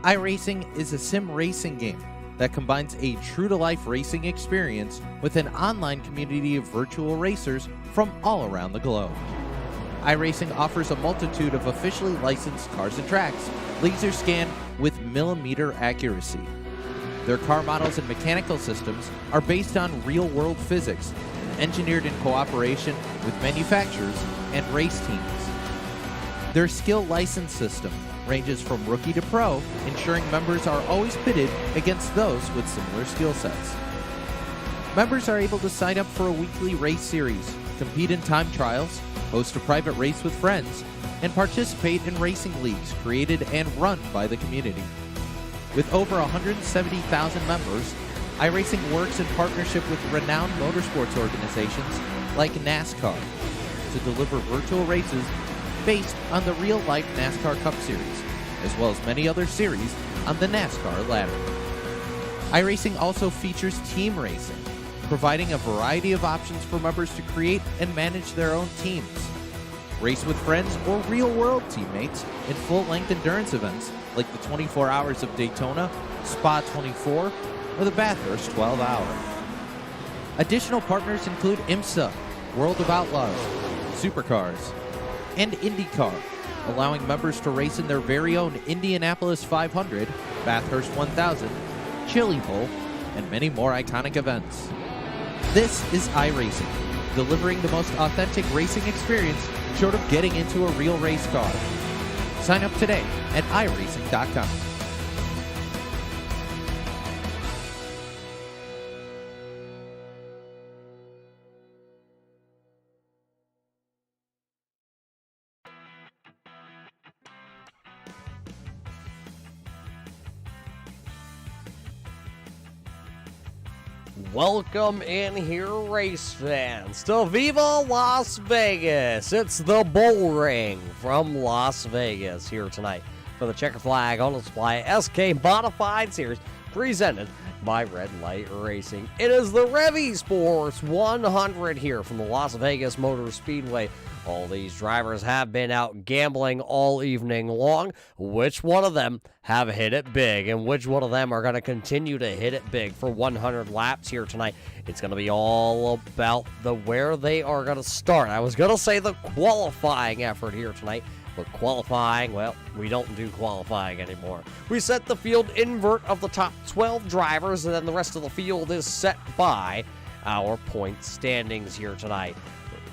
iRacing is a sim racing game that combines a true-to-life racing experience with an online community of virtual racers from all around the globe. iRacing offers a multitude of officially licensed cars and tracks, laser scanned with millimeter accuracy. Their car models and mechanical systems are based on real-world physics, engineered in cooperation with manufacturers and race teams. Their skill license system ranges from rookie to pro, ensuring members are always pitted against those with similar skill sets. Members are able to sign up for a weekly race series, compete in time trials, host a private race with friends, and participate in racing leagues created and run by the community. With over 170,000 members, iRacing works in partnership with renowned motorsports organizations like NASCAR to deliver virtual races based on the real-life NASCAR Cup Series, as well as many other series on the NASCAR ladder. iRacing also features team racing, providing a variety of options for members to create and manage their own teams. Race with friends or real-world teammates in full-length endurance events like the 24 Hours of Daytona, Spa 24, or the Bathurst 12 Hour. Additional partners include IMSA, World of Outlaws, Supercars, and IndyCar, allowing members to race in their very own Indianapolis 500, Bathurst 1000, Chili Bowl, and many more iconic events. This is iRacing, delivering the most authentic racing experience short of getting into a real race car. Sign up today at iRacing.com. Welcome in here, race fans, to Viva Las Vegas. It's the Bullring from Las Vegas here tonight for the Checkered Flag on display SK Modified Series presented by Red Light Racing. It is the Rev eSports 100 here from the Las Vegas Motor Speedway. All these drivers have been out gambling all evening long. Which one of them have hit it big, and which one of them are going to continue to hit it big for 100 laps here tonight? It's going to be all about where they are going to start. I was going to say the qualifying effort here tonight, but qualifying, well, we don't do qualifying anymore. We set the field invert of the top 12 drivers, and then the rest of the field is set by our point standings here tonight.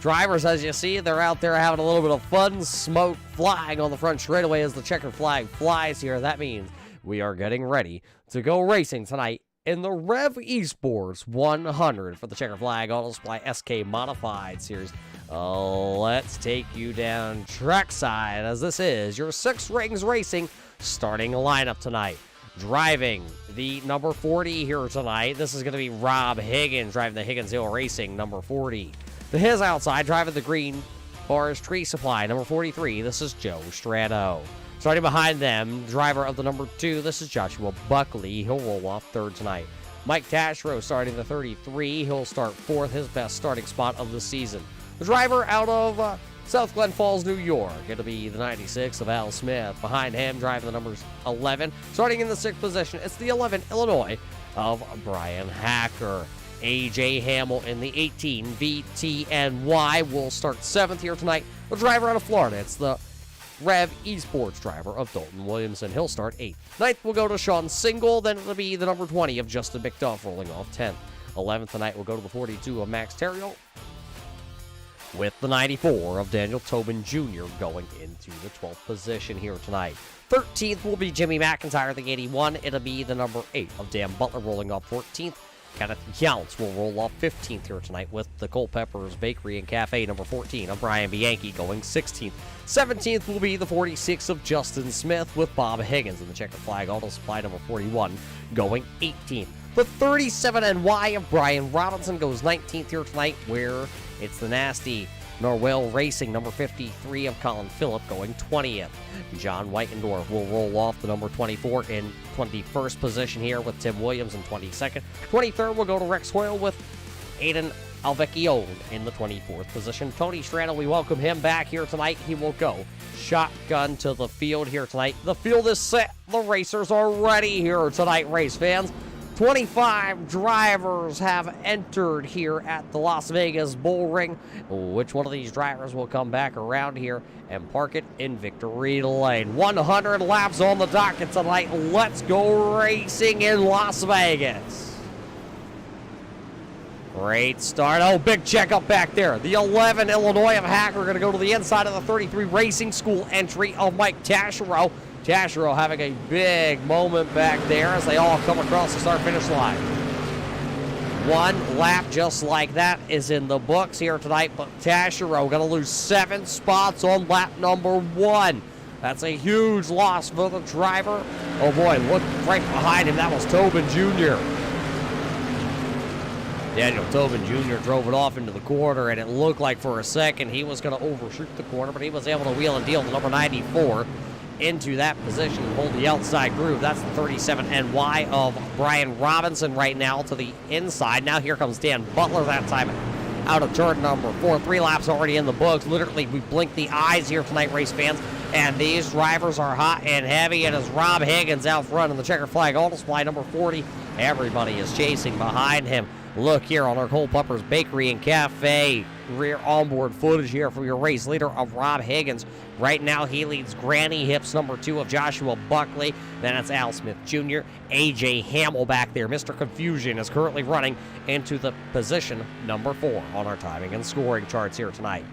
Drivers, as you see, they're out there having a little bit of fun, smoke flying on the front straightaway as the checkered flag flies here. That means we are getting ready to go racing tonight in the Rev eSports 100 for the checkered flag on display SK Modified Series. Let's take you down trackside, as this is your Six Rings Racing starting lineup tonight. Driving the number 40 here tonight, this is going to be Rob Higgins, driving the Higgins Hill Racing number 40. To his outside, driving the green Forest Tree Supply, number 43, this is Joe Strano. Starting behind them, driver of the number 2, this is Joshua Buckley. He'll roll off third tonight. Mike Tashro starting the 33. He'll start fourth, his best starting spot of the season. The driver out of South Glen Falls, New York, it'll be the 96 of Al Smith. Behind him, driving the numbers 11. Starting in the 6th position, it's the 11 Illinois of Brian Hacker. A.J. Hamill in the 18 VTNY will start 7th here tonight. The driver out of Florida, it's the Rev eSports driver of Dalton Williamson. He'll start 8th. 9th will go to Sean Single, then it'll be the number 20 of Justin McDuff rolling off 10th. 11th tonight will go to the 42 of Max Terrio, with the 94 of Daniel Tobin Jr. going into the 12th position here tonight. 13th will be Jimmy McIntyre, the 81. It'll be the number 8 of Dan Butler rolling off 14th. Kenneth Younts will roll off 15th here tonight with the Culpeppers Bakery and Cafe, number 14 of Brian Bianchi going 16th. 17th will be the 46 of Justin Smith with Bob Higgins in the checkered flag auto supply, number 41 going 18th. The 37NY of Brian Robinson goes 19th here tonight, where it's the nasty Norwell Racing, number 53 of Colin Phillip going 20th. John Whitendorf will roll off the number 24 in 21st position here with Tim Williams in 22nd. 23rd will go to Rex Hoyle with Aiden Alvecchio in the 24th position. Tony Strano, we welcome him back here tonight. He will go shotgun to the field here tonight. The field is set. The racers are ready here tonight, race fans. 25 drivers have entered here at the Las Vegas Bullring. Which one of these drivers will come back around here and park it in victory lane? 100 laps on the docket tonight. Let's go racing in Las Vegas. Great start. Oh, big checkup back there. The 11 Illinois of Hacker going to go to the inside of the 33 Racing School entry of Mike Taschereau. Taschereau having a big moment back there as they all come across the start-finish line. One lap just like that is in the books here tonight, but Taschereau going to lose 7 spots on lap number 1. That's a huge loss for the driver. Oh boy, look right behind him. That was Tobin Jr. Daniel Tobin Jr. drove it off into the corner, and it looked like for a second he was going to overshoot the corner, but he was able to wheel and deal the number 94 into that position and hold the outside groove. That's the 37 NY of Brian Robinson right now to the inside. Now here comes Dan Butler that time out of turn number 4. 3 laps already in the books. Literally, we blink the eyes here tonight, race fans, and these drivers are hot and heavy. It is Rob Higgins out front in the checkered flag auto supply number 40. Everybody is chasing behind him. Look here on our Cole Pupper's Bakery and Cafe rear onboard footage here from your race leader of Rob Higgins. Right now he leads Granny Hips number 2 of Joshua Buckley. Then it's Al Smith Jr. AJ Hamill back there. Mr. Confusion is currently running into the position number 4 on our timing and scoring charts here tonight.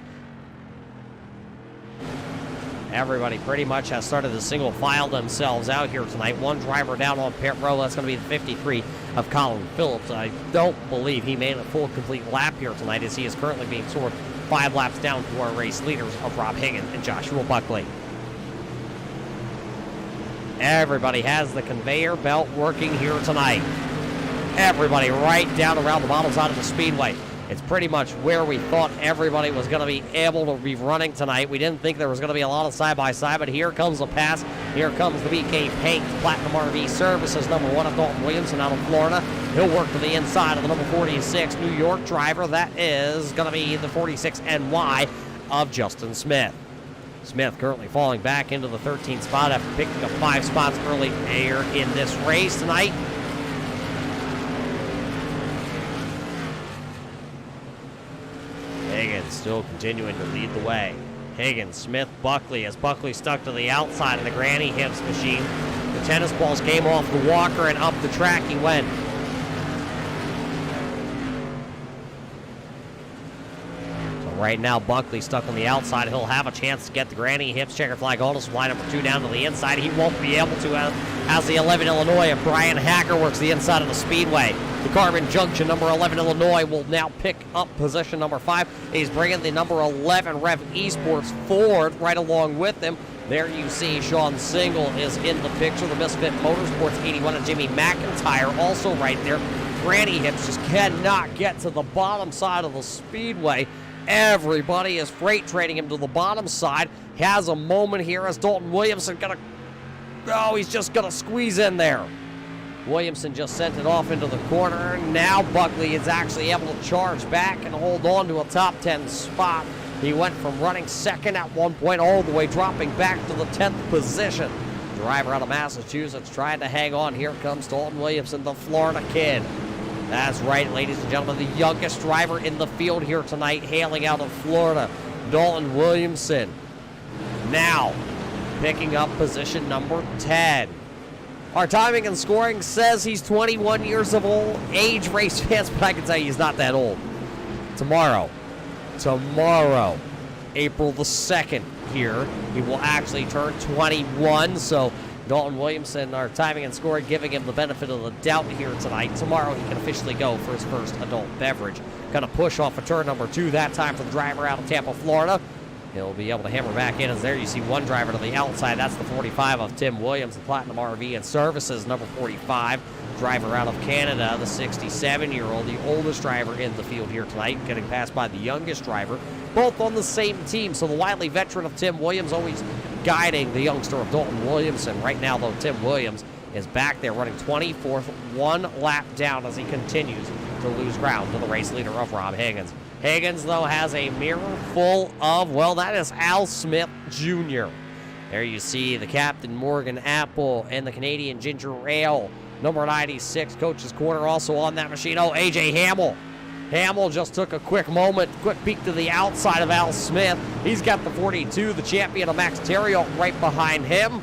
Everybody pretty much has started to single file themselves out here tonight. One driver down on pit row. That's going to be the 53 of Colin Phillips. I don't believe he made a full complete lap here tonight, as he is currently being scored 5 laps down to our race leaders of Rob Higgins and Joshua Buckley. Everybody has the conveyor belt working here tonight. Everybody right down around the bottom side of the speedway. It's pretty much where we thought everybody was going to be able to be running tonight. We didn't think there was going to be a lot of side-by-side, but here comes the pass. Here comes the BK Paint Platinum RV Services, number 1 of Dalton Williamson out of Florida. He'll work to the inside of the number 46 New York driver. That is going to be the 46 NY of Justin Smith. Smith currently falling back into the 13th spot after picking up 5 spots early here in this race tonight. Higgins still continuing to lead the way. Higgins, Smith, Buckley, as Buckley stuck to the outside of the Granny Hips machine. The tennis balls came off the walker and up the track he went. So right now Buckley stuck on the outside. He'll have a chance to get the Granny Hips checkered flag auto supply number 2 down to the inside. He won't be able to as the 11 Illinois of Brian Hacker works the inside of the speedway. The Carbon Junction, number 11 Illinois, will now pick up position number 5. He's bringing the number 11 Rev eSports forward right along with him. There you see Sean Single is in the picture. The Misfit Motorsports 81 and Jimmy McIntyre also right there. Granny Hips just cannot get to the bottom side of the speedway. Everybody is freight trading him to the bottom side. Has a moment here as Dalton Williamson he's just gonna squeeze in there. Williamson just sent it off into the corner. Now Buckley is actually able to charge back and hold on to a top 10 spot. He went from running second at one point all the way dropping back to the 10th position. Driver out of Massachusetts trying to hang on. Here comes Dalton Williamson, the Florida kid. That's right, ladies and gentlemen, the youngest driver in the field here tonight, hailing out of Florida, Dalton Williamson. Now picking up position number 10. Our timing and scoring says he's 21 years of age, race fans, but I can tell you he's not that old. Tomorrow, April the 2nd here, he will actually turn 21. So Dalton Williamson, our timing and scoring, giving him the benefit of the doubt here tonight. Tomorrow he can officially go for his first adult beverage. Going to push off of turn number 2, that time for the driver out of Tampa, Florida. He'll be able to hammer back in as there you see one driver to the outside. That's the 45 of Tim Williams, the Platinum RV and Services, number 45. Driver out of Canada, the 67-year-old, the oldest driver in the field here tonight, getting passed by the youngest driver, both on the same team. So the wily veteran of Tim Williams always guiding the youngster of Dalton Williamson. Right now, though, Tim Williams is back there running 24th, 1 lap down as he continues to lose ground to the race leader of Rob Higgins. Higgins, though, has a mirror full of, well, that is Al Smith Jr. There you see the captain, Morgan Apple, and the Canadian Ginger Ale. Number 96, Coach's Corner, also on that machine. Oh, A.J. Hamill. Hamill just took a quick peek to the outside of Al Smith. He's got the 42, the champion of Max Theriault, right behind him.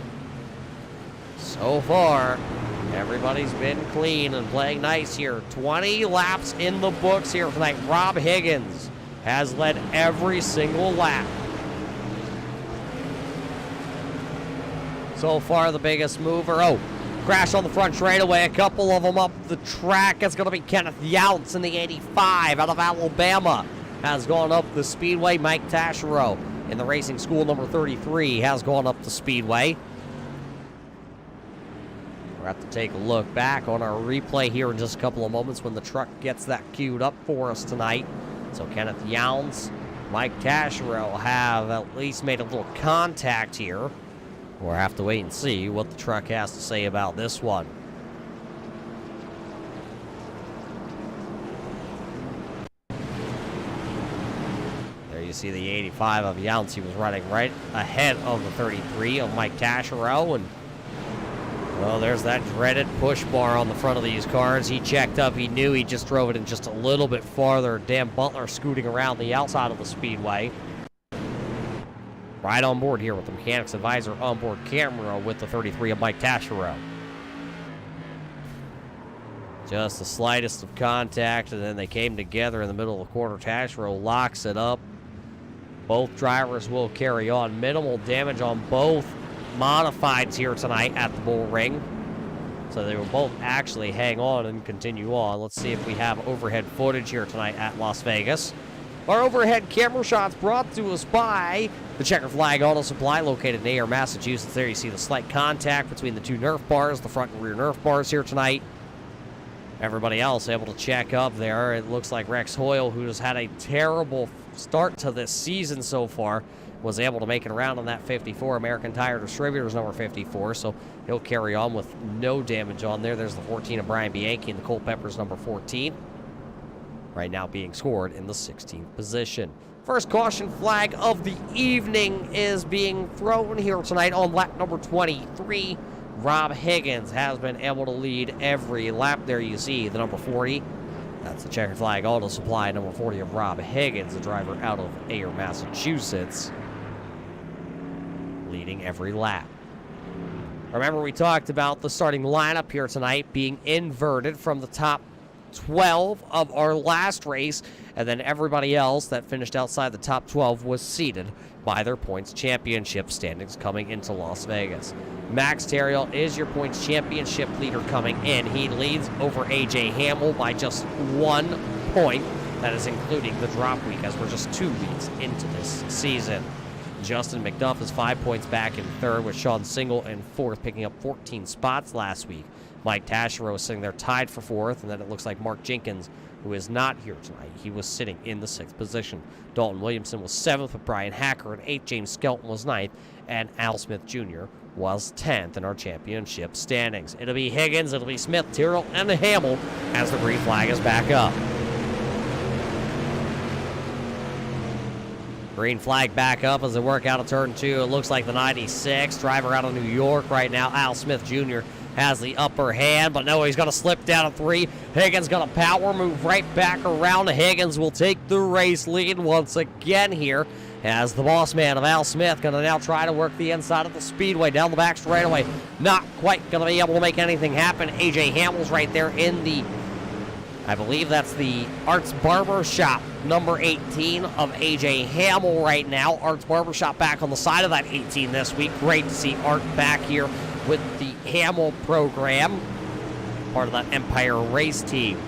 So far, everybody's been clean and playing nice here. 20 laps in the books here tonight. Rob Higgins has led every single lap. So far, the biggest mover. Oh, crash on the front straightaway. A couple of them up the track. It's going to be Kenneth Younts in the 85 out of Alabama. Has gone up the speedway. Mike Taschereau in the racing school number 33 has gone up the speedway. We'll have to take a look back on our replay here in just a couple of moments when the truck gets that queued up for us tonight. So Kenneth Younts, Mike Taschereau have at least made a little contact here. We'll have to wait and see what the truck has to say about this one. There you see the 85 of Younts. He was running right ahead of the 33 of Mike Taschereau. And, well, there's that dreaded push bar on the front of these cars. He checked up. He knew he just drove it in just a little bit farther. Dan Butler scooting around the outside of the speedway. Right on board here with the mechanics advisor onboard camera with the 33 of Mike Taschereau. Just the slightest of contact, and then they came together in the middle of the corner. Taschereau locks it up. Both drivers will carry on. Minimal damage on both modifieds here tonight at the Bullring. So they will both actually hang on and continue on. Let's see if we have overhead footage here tonight at Las Vegas. Our overhead camera shots brought to us by the Checkered Flag Auto Supply, located in Ayer, Massachusetts. There you see the slight contact between the two Nerf bars, the front and rear Nerf bars here tonight. Everybody else able to check up there. It looks like Rex Hoyle, who has had a terrible start to this season so far, was able to make it around on that 54. American Tire Distributors number 54, so he'll carry on with no damage on there. There's the 14 of Brian Bianchi and the Culpeppers number 14. Right now being scored in the 16th position. First caution flag of the evening is being thrown here tonight on lap number 23. Rob Higgins has been able to lead every lap. There you see the number 40. That's the Checkered Flag Auto Supply, number 40 of Rob Higgins, the driver out of Ayer, Massachusetts, leading every lap. Remember, we talked about the starting lineup here tonight being inverted from the top 12 of our last race, and then everybody else that finished outside the top 12 was seeded by their points championship standings coming into Las Vegas. Max Theriault is your points championship leader coming in. He leads over A.J. Hamill by just 1 point. That is including the drop week, as we're just 2 weeks into this season. Justin McDuff is 5 points back in third, with Sean Single in fourth, picking up 14 spots last week. Mike Taschereau is sitting there tied for fourth, and then it looks like Mark Jenkins, who is not here tonight, he was sitting in the 6th position. Dalton Williamson was 7th with Brian Hacker, and 8th James Skelton was 9th, and Al Smith Jr. was 10th in our championship standings. It'll be Higgins, it'll be Smith, Theriault, and Hamill as the green flag is back up. Green flag back up as they work out of turn 2. It looks like the 96, driver out of New York right now, Al Smith Jr., has the upper hand, but no, he's going to slip down to 3. Higgins going to power move right back around. Higgins will take the race lead once again here, as the boss man of Al Smith going to now try to work the inside of the speedway down the back straightaway. Not quite going to be able to make anything happen. A.J. Hamill's right there in the, I believe that's the Arts Barber Shop, number 18 of A.J. Hamill right now. Arts Barber Shop back on the side of that 18 this week. Great to see Art back here with the Hamill program, part of that Empire race team.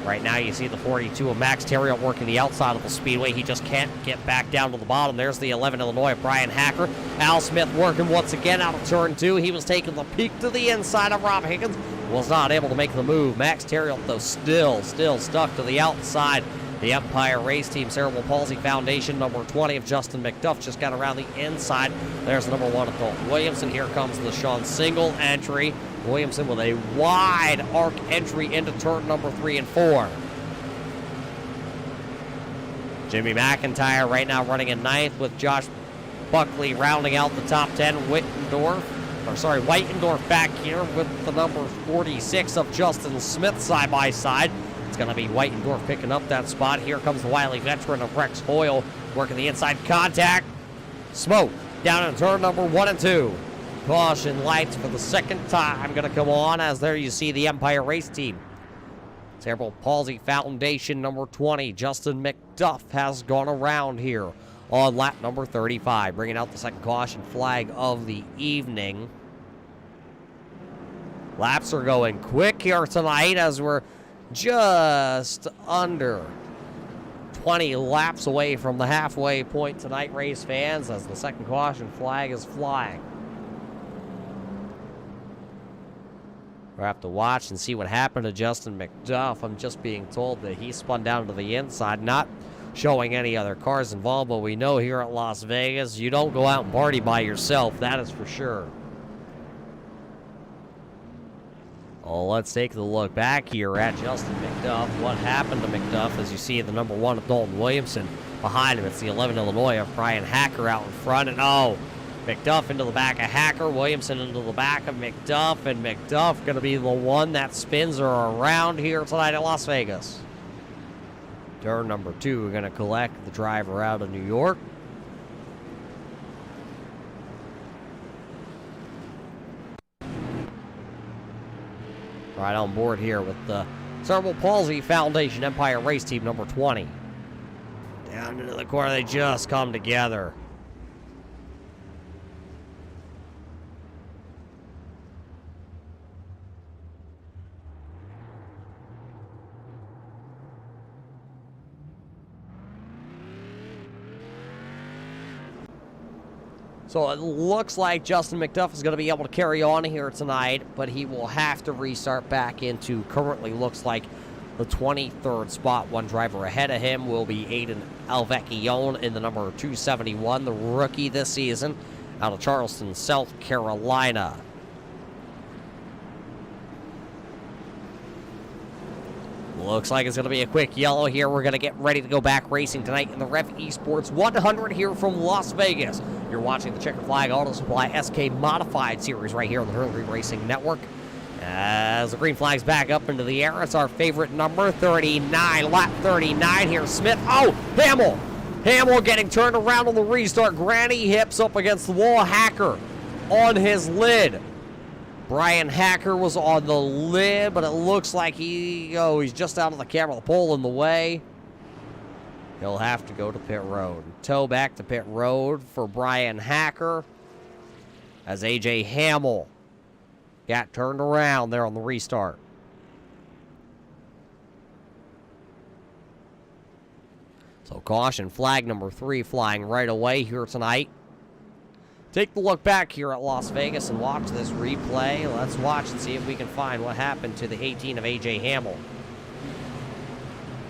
Right now you see the 42 of Max Theriault working the outside of the speedway. He just can't get back down to the bottom. There's the 11 Illinois of Brian Hacker. Al Smith working once again out of turn 2. He was taking the peek to the inside of Rob Higgins. Was not able to make the move. Max Theriault, though, still stuck to the outside. The Empire Race Team Cerebral Palsy Foundation, number 20 of Justin McDuff, just got around the inside. There's the number 1 of Dalton Williamson. Here comes the Sean Single entry. Williamson with a wide arc entry into turn number 3 and 4. Jimmy McIntyre right now running in ninth with Josh Buckley rounding out the top 10. Whitendorf back here with the number 46 of Justin Smith side by side. It's going to be Whitendorf picking up that spot. Here comes the wily veteran of Rex Hoyle working the inside contact. Smoke down in turn number 1 and 2. Caution lights for the second time going to come on as there you see the Empire Race Team. Cerebral Palsy Foundation number 20, Justin McDuff, has gone around here on lap number 35, bringing out the second caution flag of the evening. Laps are going quick here tonight as we're just under 20 laps away from the halfway point tonight, race fans, as the second caution flag is flying. We'll have to watch and see what happened to Justin McDuff. I'm just being told that he spun down to the inside, not showing any other cars involved, but we know here at Las Vegas, you don't go out and party by yourself, that is for sure. Well, let's take a look back here at Justin McDuff. What happened to McDuff, as you see the number 1 of Dalton Williamson behind him. It's the 11 Illinois of Brian Hacker out in front, and McDuff into the back of Hacker, Williamson into the back of McDuff, and McDuff going to be the one that spins her around here tonight at Las Vegas. Turn number 2, we're going to collect the driver out of New York. Right on board here with the Cerebral Palsy Foundation Empire Race Team number 20. Down into the corner, they just come together. So it looks like Justin McDuff is going to be able to carry on here tonight, but he will have to restart back into currently looks like the 23rd spot. One driver ahead of him will be Aiden Alvecchione in the number 271, the rookie this season out of Charleston, South Carolina. Looks like it's going to be a quick yellow here. We're going to get ready to go back racing tonight in the Rev eSports 100 here from Las Vegas. You're watching the Checkered Flag Auto Supply SK Modified Series right here on the Hurley Racing Network. As the green flag's back up into the air, it's our favorite number, 39, lap 39 here. Smith, Hamill! Hamill getting turned around on the restart. Granny hips up against the wall. Hacker on his lid. Brian Hacker was on the lid, but it looks like he's just out of the camera, the pole in the way. He'll have to go to pit road. Tow back to pit road for Brian Hacker as AJ Hamill got turned around there on the restart. So caution flag number 3 flying right away here tonight. Take a look back here at Las Vegas and watch this replay. Let's watch and see if we can find what happened to the 18 of AJ Hamill.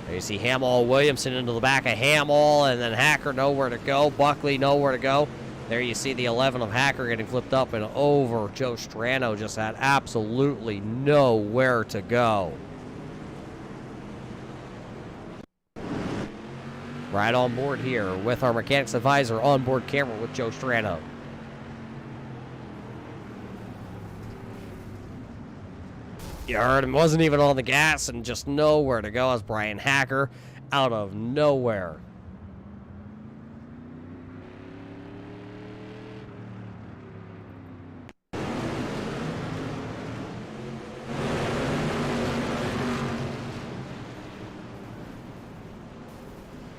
There you see Hamill, Williamson into the back of Hamill, and then Hacker nowhere to go. Buckley nowhere to go. There you see the 11 of Hacker getting flipped up and over. Joe Strano just had absolutely nowhere to go. Right on board here with our mechanics advisor on board camera with Joe Strano. You heard him, wasn't even on the gas and just nowhere to go as Brian Hacker out of nowhere.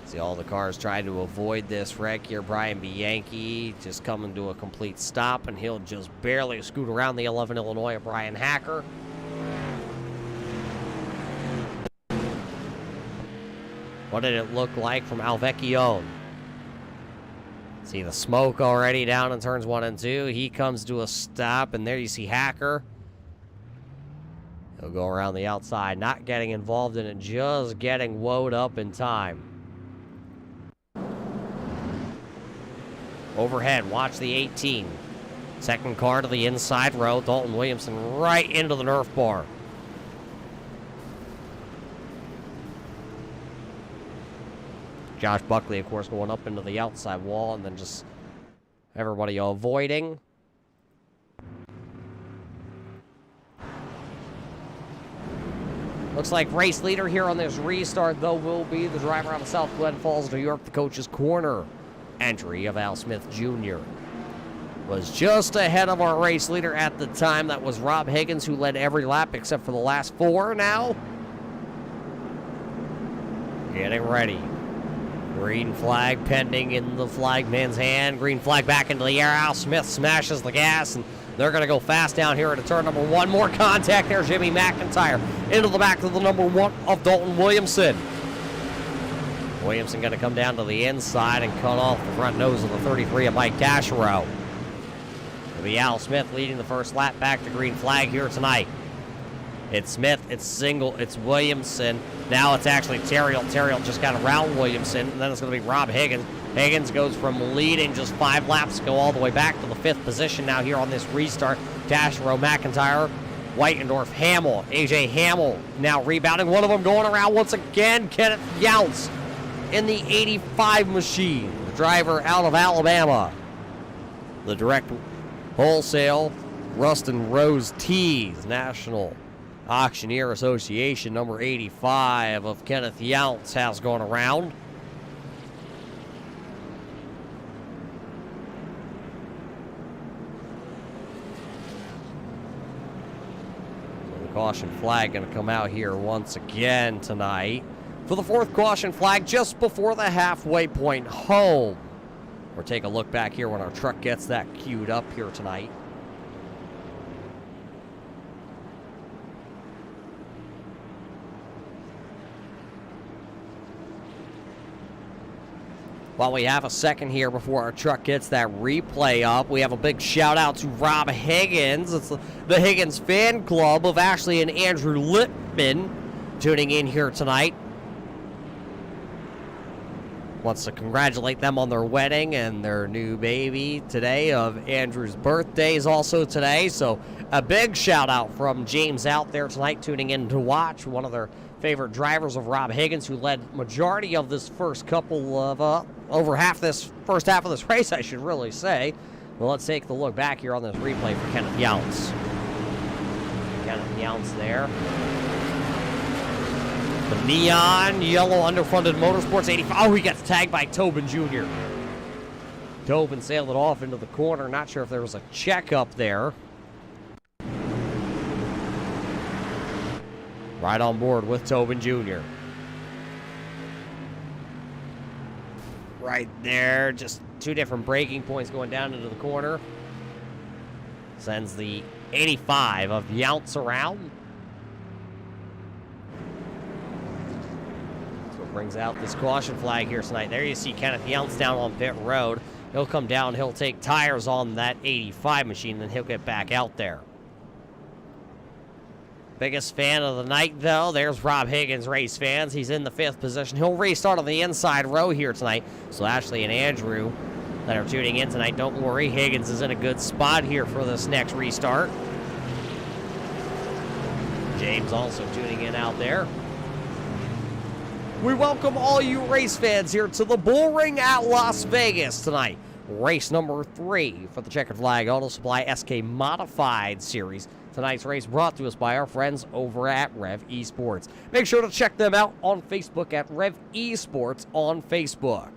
See all the cars trying to avoid this wreck here. Brian Bianchi just coming to a complete stop, and he'll just barely scoot around the 11 Illinois of Brian Hacker. What did it look like from Alvecchione? See the smoke already down in turns 1 and 2. He comes to a stop, and there you see Hacker. He'll go around the outside, not getting involved in it, just getting woed up in time. Overhead, watch the 18. Second car to the inside row. Dalton Williamson right into the Nerf bar. Josh Buckley, of course, going up into the outside wall, and then just everybody avoiding. Looks like race leader here on this restart, though, will be the driver out of South Glen Falls, New York, the coach's corner entry of Al Smith Jr. Was just ahead of our race leader at the time. That was Rob Higgins, who led every lap except for the last 4 now. Getting ready. Green flag pending in the flagman's hand. Green flag back into the air. Al Smith smashes the gas, and they're going to go fast down here at turn number 1. More contact there. Jimmy McIntyre into the back of the number 1 of Dalton Williamson. Williamson going to come down to the inside and cut off the front nose of the 33 of Mike Taschereau. It'll be Al Smith leading the first lap back to green flag here tonight. It's Smith, it's Single, it's Williamson. Now it's actually Terrill. Terrill just got around Williamson, and then it's going to be Rob Higgins. Higgins goes from leading just 5 laps to go all the way back to the 5th position now here on this restart. Taschereau, McIntyre, Whitendorf, Hamill, AJ Hamill now rebounding. One of them going around once again. Kenneth Younts in the 85 machine, the driver out of Alabama. The direct wholesale Ruston Rose Tees National Auctioneer Association number 85 of Kenneth Younts has gone around. So the caution flag going to come out here once again tonight for the 4th caution flag just before the halfway point home. We'll take a look back here when our truck gets that queued up here tonight. While we have a second here before our truck gets that replay up, we have a big shout out to Rob Higgins. It's the Higgins fan club of Ashley and Andrew Lippman tuning in here tonight. Wants to congratulate them on their wedding and their new baby today. Of Andrew's birthday is also today. So a big shout out from James out there tonight tuning in to watch. One of their favorite drivers of Rob Higgins, who led majority of this first couple of over half this first half of this race, I should really say. Well, let's take the look back here on this replay for Kenneth Younts. Kenneth Younts there. The neon yellow underfunded Motorsports 85. Oh, he gets tagged by Tobin Jr. Tobin sailed it off into the corner. Not sure if there was a checkup there. Right on board with Tobin Jr. Right there, just 2 different braking points going down into the corner. Sends the 85 of Younts around. So it brings out this caution flag here tonight. There you see Kenneth Younts down on pit road. He'll come down, he'll take tires on that 85 machine, then he'll get back out there. Biggest fan of the night, though, there's Rob Higgins, race fans. He's in the 5th position. He'll restart on the inside row here tonight. So Ashley and Andrew that are tuning in tonight, don't worry. Higgins is in a good spot here for this next restart. James also tuning in out there. We welcome all you race fans here to the Bullring at Las Vegas tonight. Race number 3 for the Checkered Flag Auto Supply SK Modified Series. Tonight's race brought to us by our friends over at Rev eSports. Make sure to check them out on Facebook at Rev eSports on Facebook.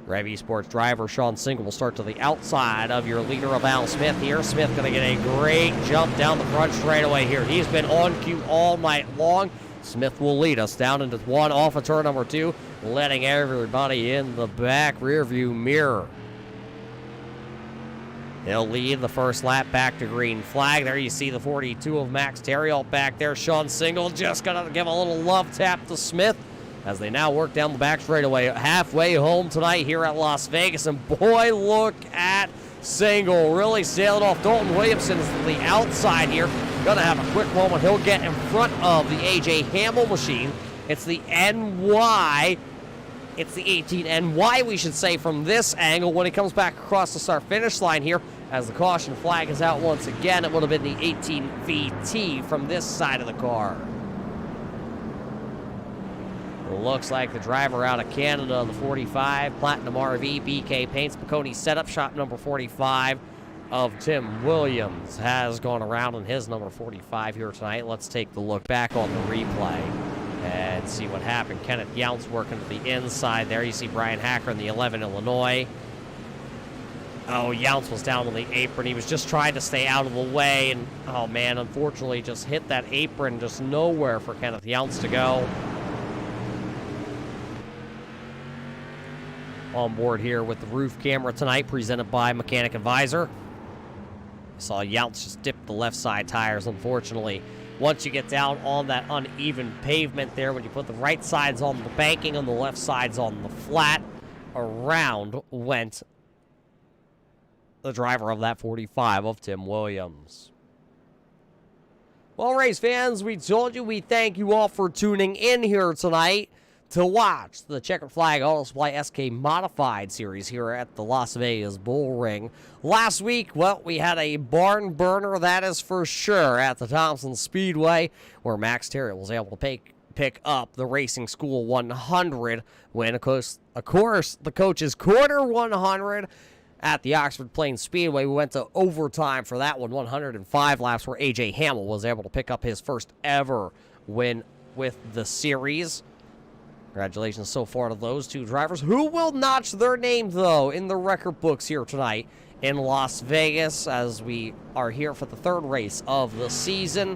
Rev eSports driver Sean Single will start to the outside of your leader of Al Smith here. Smith going to get a great jump down the front straightaway here. He's been on cue all night long. Smith will lead us down into 1 off of turn number 2, letting everybody in the back rearview mirror. He'll lead the first lap back to green flag. There you see the 42 of Max Terrill back there. Sean Single just going to give a little love tap to Smith as they now work down the back straightaway. Halfway home tonight here at Las Vegas. And boy, look at Single really sailing off. Dalton Williamson is to the outside here. Going to have a quick moment. He'll get in front of the AJ Hamill machine. It's the NY. It's the 18NY, we should say, from this angle when he comes back across the start-finish line here. As the caution flag is out once again, it would have been the 18VT from this side of the car. Looks like the driver out of Canada, the 45, Platinum RV, BK Paints, Bacone setup, shop number 45 of Tim Williams has gone around in his number 45 here tonight. Let's take the look back on the replay and see what happened. Kenneth Younts working to the inside there. You see Brian Hacker in the 11 Illinois. Oh, Younts was down on the apron. He was just trying to stay out of the way, and oh man, unfortunately just hit that apron, just nowhere for Kenneth Younts to go. On board here with the roof camera tonight, presented by Mechanic Advisor. Saw Younts just dip the left side tires, unfortunately. Once you get down on that uneven pavement there, when you put the right sides on the banking and the left sides on the flat, around went the driver of that 45 of Tim Williams. Well, race fans, we told you we thank you all for tuning in here tonight to watch the Checkered Flag Auto Supply SK Modified Series here at the Las Vegas Bullring. Last week, well, we had a barn burner, that is for sure, at the Thompson Speedway, where Max Terry was able to pick up the Racing School 100 win. Of course, the coach's quarter 100 at the Oxford Plains Speedway. We went to overtime for that one, 105 laps, where A.J. Hamill was able to pick up his first ever win with the series. Congratulations so far to those two drivers, who will notch their name, though, in the record books here tonight in Las Vegas, as we are here for the third race of the season.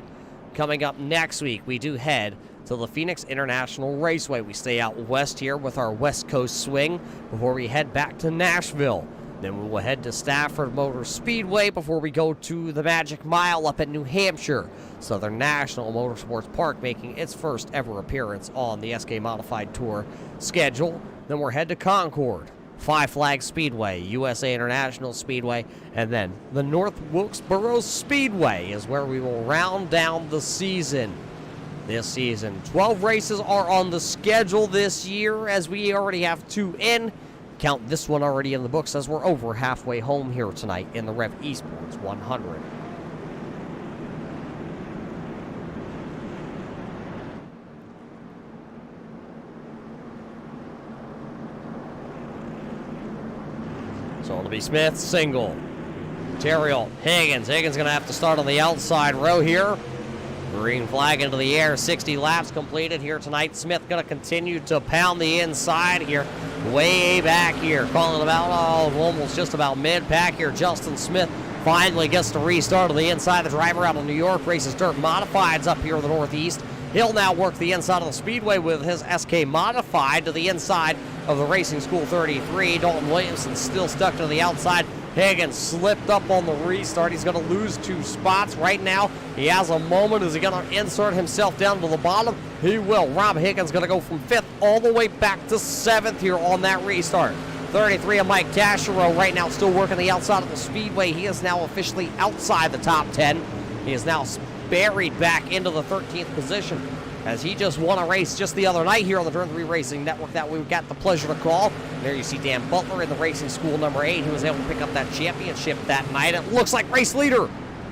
Coming up next week, we do head to the Phoenix International Raceway. We stay out west here with our West Coast swing before we head back to Nashville. Then we will head to Stafford Motor Speedway before we go to the Magic Mile up in New Hampshire. Southern National Motorsports Park making its first ever appearance on the SK Modified Tour schedule. Then we're head to Concord, Five Flag Speedway, USA International Speedway, and then the North Wilkesboro Speedway is where we will round down the season. This season, 12 races are on the schedule this year, as we already have 2 in. Count this one already in the books, as we're over halfway home here tonight in the Rev eSports 100. So it'll be Smith, single. Terriel, Higgins. Higgins going to have to start on the outside row here. Green flag into the air. 60 laps completed here tonight. Smith going to continue to pound the inside here. Way back here. Calling about, almost just about mid-pack here. Justin Smith finally gets to restart on the inside. The driver out of New York races dirt modifieds up here in the Northeast. He'll now work the inside of the speedway with his SK Modified to the inside of the Racing School 33. Dalton Williamson still stuck to the outside. Higgins slipped up on the restart. He's going to lose 2 spots right now. He has a moment. Is he going to insert himself down to the bottom? He will. Rob Higgins going to go from 5th all the way back to 7th here on that restart. 33 of Mike Taschereau right now still working the outside of the speedway. He is now officially outside the top 10. He is now buried back into the 13th position, as he just won a race just the other night here on the Turn 3 Racing Network that we've got the pleasure to call. There you see Dan Butler in the Racing School number 8. He was able to pick up that championship that night. It looks like race leader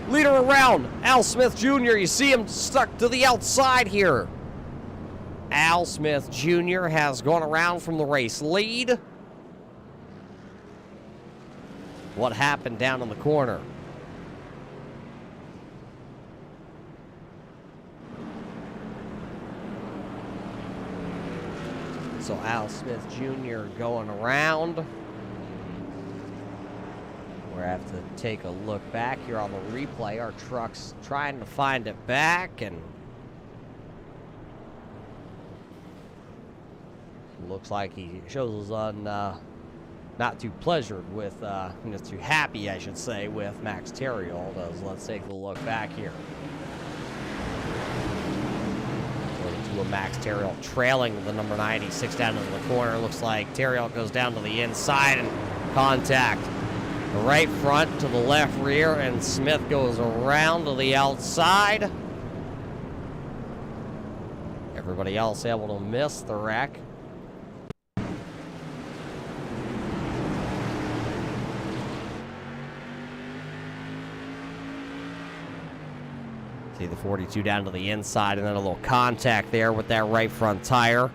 around, Al Smith Jr. You see him stuck to the outside here. Al Smith Jr. has gone around from the race lead. What happened down in the corner? So Al Smith Jr. going around. We're going to have to take a look back here on the replay. Our truck's trying to find it back, and looks like he shows us not too pleasured with, not too happy, I should say, with Max Terriol. Let's take a look back here. To a Max Terriol trailing the number 96 down into the corner. Looks like Terriol goes down to the inside and contact the right front to the left rear, and Smith goes around to the outside. Everybody else able to miss the wreck. See the 42 down to the inside, and then a little contact there with that right front tire.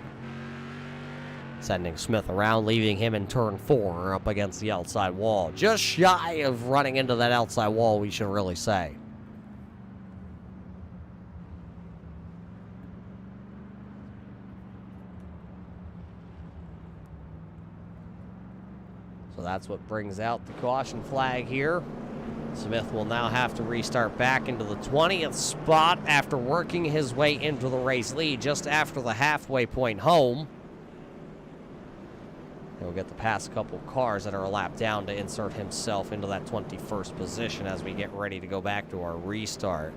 sending Smith around, leaving him in turn 4 up against the outside wall. Just shy of running into that outside wall, we should really say. So that's what brings out the caution flag here. Smith will now have to restart back into the 20th spot after working his way into the race lead just after the halfway point home. He'll get to pass a couple cars that are a lap down to insert himself into that 21st position as we get ready to go back to our restart.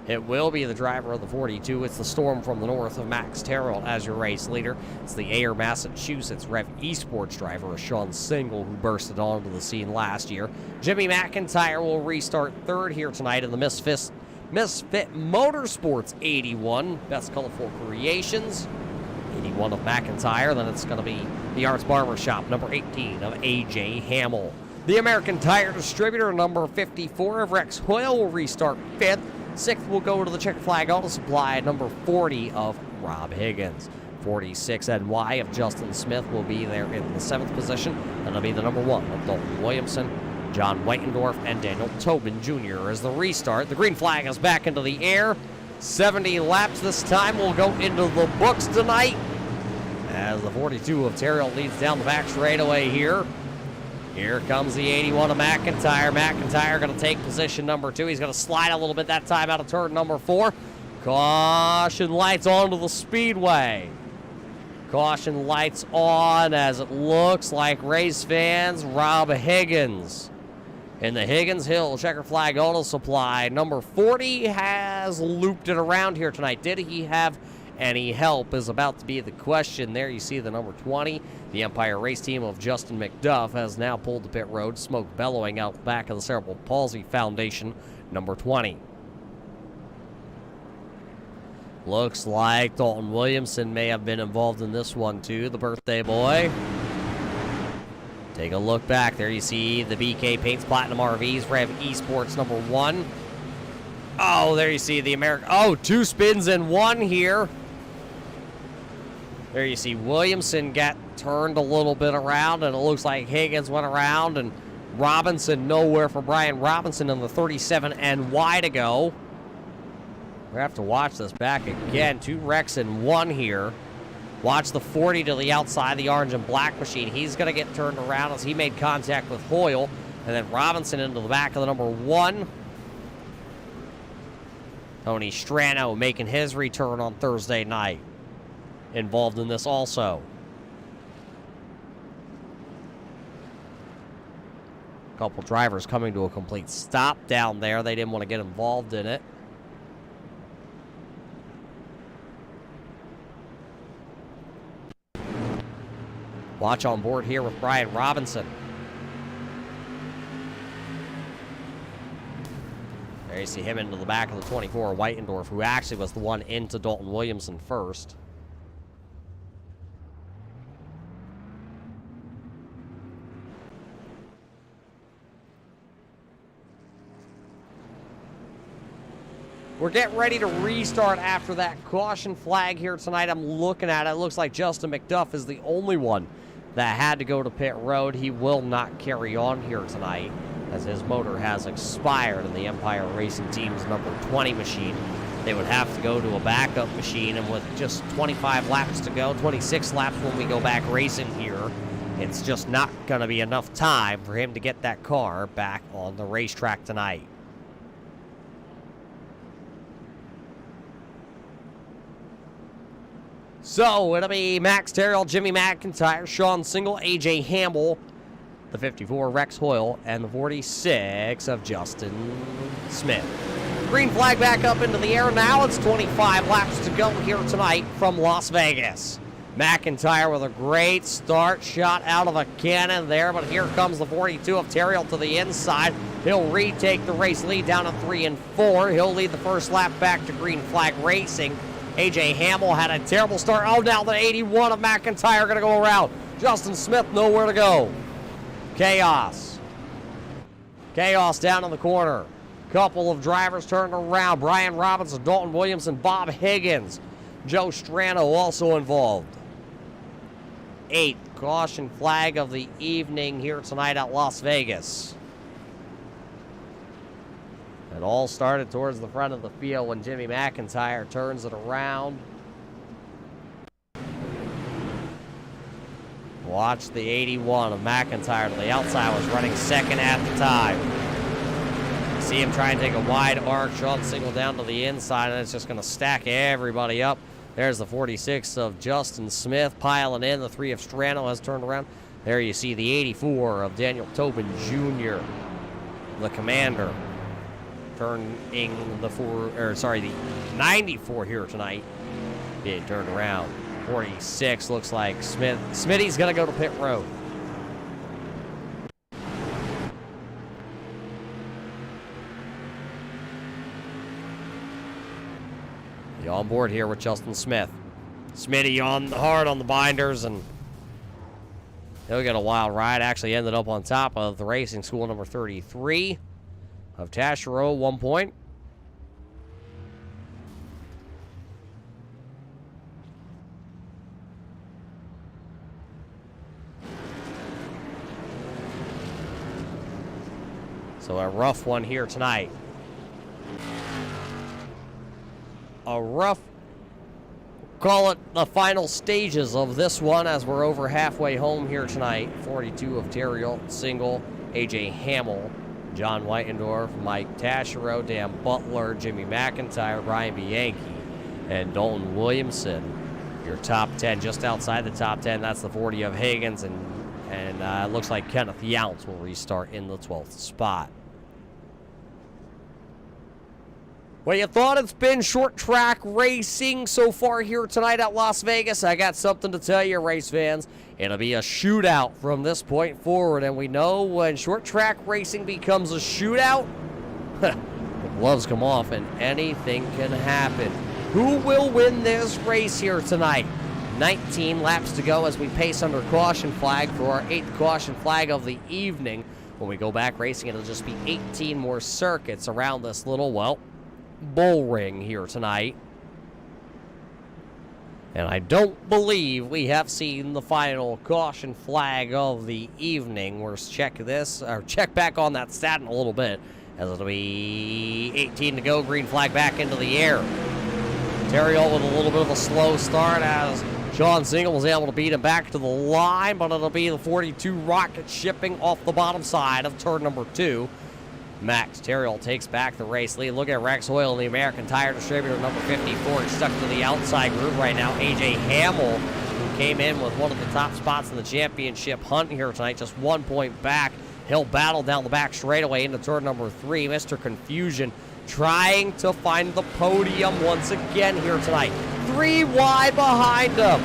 It will be the driver of the 42. It's the Storm from the north of Max Terrell as your race leader. It's the Ayer, Massachusetts Rev eSports driver, Sean Single, who bursted onto the scene last year. Jimmy McIntyre will restart third here tonight in the Misfit Motorsports 81. Best Colorful Creations. 81 of McIntyre. Then it's going to be the Arts Barbershop, number 18 of A.J. Hamill. The American Tire Distributor, number 54 of Rex Hoyle, will restart fifth. Sixth will go to the Checkered Flag Auto Supply, number 40 of Rob Higgins. 46 NY of Justin Smith will be there in the 7th position. And it'll be the number 1 of Dalton Williamson, John Whitendorf, and Daniel Tobin Jr. as the restart. The green flag is back into the air. 70 laps this time will go into the books tonight as the 42 of Terrell leads down the back straightaway here. Here comes the 81 of McIntyre. McIntyre going to take position number 2. He's going to slide a little bit that time out of turn number 4. Caution lights onto the speedway. Caution lights on as it looks like race fans. Rob Higgins in the Higgins Hill Checkered Flag Auto Supply. Number 40 has looped it around here tonight. Did he have any help is about to be the question. There you see the number 20. The Empire race team of Justin McDuff has now pulled the pit road, smoke bellowing out back of the Cerebral Palsy Foundation, number 20. Looks like Dalton Williamson may have been involved in this one too, the birthday boy. Take a look back. There you see the BK Paints Platinum RVs, Rev eSports number 1. Oh, there you see the American. Oh, 2 spins in 1 here. There you see Williamson got turned a little bit around, and it looks like Higgins went around, and Robinson nowhere for Brian Robinson in the 37 NY to go. We have to watch this back again. 2 wrecks in 1 here. Watch the 40 to the outside, the orange and black machine. He's going to get turned around as he made contact with Hoyle, and then Robinson into the back of the number 1. Tony Strano making his return on Thursday night. Involved in this also. A couple drivers coming to a complete stop down there. They didn't want to get involved in it. Watch on board here with Brian Robinson. There you see him into the back of the 24, Whitendorf, who actually was the one into Dalton Williamson first. We're getting ready to restart after that caution flag here tonight. I'm looking at it. It looks like Justin McDuff is the only one that had to go to pit road. He will not carry on here tonight as his motor has expired in the Empire Racing Team's number 20 machine. They would have to go to a backup machine, and with just 25 laps to go, 26 laps when we go back racing here, it's just not going to be enough time for him to get that car back on the racetrack tonight. So it'll be Max Terrell, Jimmy McIntyre, Sean Single, A.J. Hamill, the 54 Rex Hoyle, and the 46 of Justin Smith. Green flag back up into the air now. It's 25 laps to go here tonight from Las Vegas. McIntyre with a great start, shot out of a cannon there, but here comes the 42 of Terrell to the inside. He'll retake the race lead down to 3 and 4. He'll lead the first lap back to green flag racing. A.J. Hamill had a terrible start. Oh, now the 81 of McIntyre going to go around. Justin Smith nowhere to go. Chaos. Chaos down in the corner. Couple of drivers turned around. Brian Robinson, Dalton Williamson, Bob Higgins. Joe Strano also involved. 8th caution flag of the evening here tonight at Las Vegas. It all started towards the front of the field when Jimmy McIntyre turns it around. Watch the 81 of McIntyre to the outside, was running second at the time. See him try and take a wide arc, Sean Single down to the inside, and it's just going to stack everybody up. There's the 46 of Justin Smith piling in. The 3 of Strano has turned around. There you see the 84 of Daniel Tobin Jr., the commander, turning the 94 here tonight. Being turned around. 46 looks like Smitty's going to go to pit road. On board here with Justin Smith. Smitty on hard on the binders, and he'll get a wild ride. Actually ended up on top of the racing school number 33 of Taschereau, 1 point. So a rough one here tonight. A rough, call it the final stages of this one as we're over halfway home here tonight. 42 of Terriel Single, AJ Hamill, John Whitendorf, Mike Taschereau, Dan Butler, Jimmy McIntyre, Brian Bianchi, and Dalton Williamson. Your top 10, just outside the top 10, that's the 40 of Higgins, and it looks like Kenneth Younts will restart in the 12th spot. Well, you thought it's been short track racing so far here tonight at Las Vegas. I got something to tell you, race fans. It'll be a shootout from this point forward, and we know when short track racing becomes a shootout, the gloves come off and anything can happen. Who will win this race here tonight? 19 laps to go as we pace under caution flag for our 8th caution flag of the evening. When we go back racing, it'll just be 18 more circuits around this little, well, Bullring here tonight. And I don't believe we have seen the final caution flag of the evening. We'll check back on that stat in a little bit, as it'll be 18 to go, green flag back into the air. Terriel with a little bit of a slow start as Sean Single was able to beat him back to the line, but it'll be the 42 Rocket shipping off the bottom side of turn number 2. Max Terriel takes back the race lead. Look at Rex Hoyle, the American Tire Distributor, number 54. He's stuck to the outside groove right now. AJ Hamill, who came in with one of the top spots in the championship hunt here tonight, just 1 point back. He'll battle down the back straightaway into turn number 3. Mr. Confusion trying to find the podium once again here tonight. 3 wide behind him.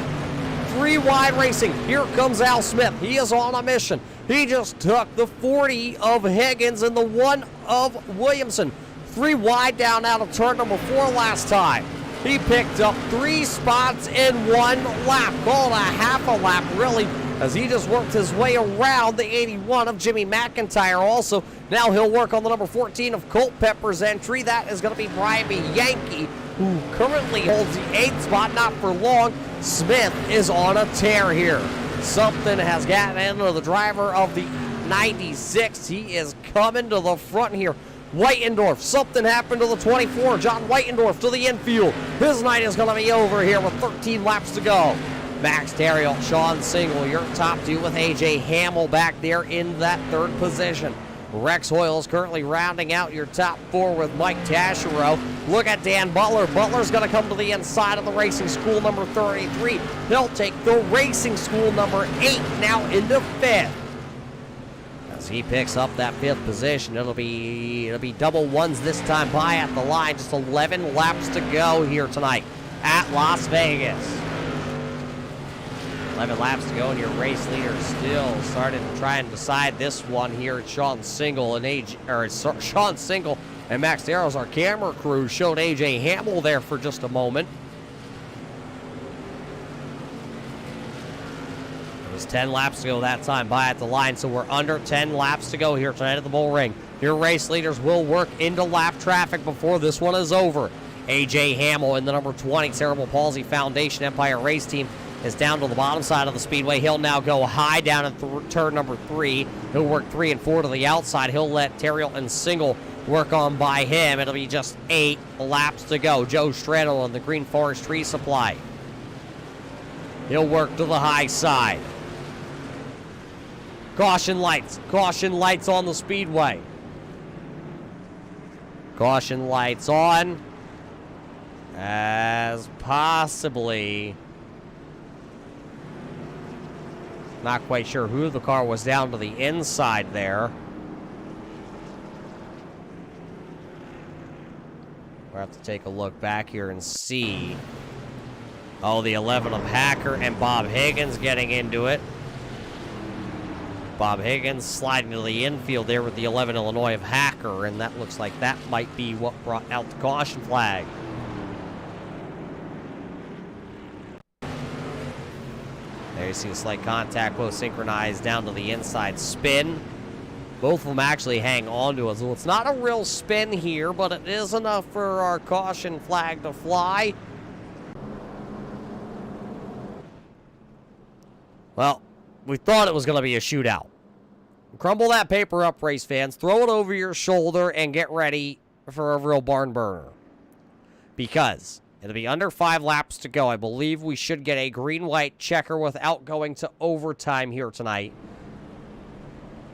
3 wide racing. Here comes Al Smith. He is on a mission. He just took the 40 of Higgins and the 1 of Williamson. 3 wide down out of turn number 4 last time. He picked up 3 spots in 1 lap. Called a half a lap, really, as he just worked his way around the 81 of Jimmy McIntyre. Also, now he'll work on the number 14 of Culpepper's entry. That is going to be Brian Yankee, who currently holds the 8th spot. Not for long. Smith is on a tear here. Something has gotten into the driver of the 96. He is coming to the front here. Whitendorf, something happened to the 24. John Whitendorf to the infield. His night is going to be over here with 13 laps to go. Max Terriel, Sean Single, your top 2 with AJ Hamill back there in that 3rd position. Rex Hoyle is currently rounding out your top 4 with Mike Taschereau. Look at Dan Butler. Butler's going to come to the inside of the Racing School number 33. He'll take the Racing School number 8 now into 5th. As he picks up that 5th position, it'll be double ones this time by at the line. Just 11 laps to go here tonight at Las Vegas. 11 laps to go, and your race leader still starting to try and decide this one here. Sean Single and Sean Single and Max Darrow's our camera crew showed AJ Hamill there for just a moment. It was 10 laps to go that time by at the line, so we're under 10 laps to go here tonight at the Bullring. Your race leaders will work into lap traffic before this one is over. AJ Hamill in the number 20 Cerebral Palsy Foundation Empire Race Team is down to the bottom side of the speedway. He'll now go high down at turn number 3. He'll work 3 and 4 to the outside. He'll let Terriel and Single work on by him. It'll be just 8 laps to go. Joe Strano on the Green Forest Tree Supply. He'll work to the high side. Caution lights on the speedway. Caution lights on. As possibly, not quite sure who the car was down to the inside there. We'll have to take a look back here and see. Oh, the 11 of Hacker and Bob Higgins getting into it. Bob Higgins sliding to the infield there with the 11 Illinois of Hacker, and that looks like that might be what brought out the caution flag. There you see a slight contact, both synchronized down to the inside spin. Both of them actually hang on to it. So it's not a real spin here, but it is enough for our caution flag to fly. Well, we thought it was going to be a shootout. Crumble that paper up, race fans. Throw it over your shoulder and get ready for a real barn burner. Because it'll be under 5 laps to go. I believe we should get a green-white checker without going to overtime here tonight.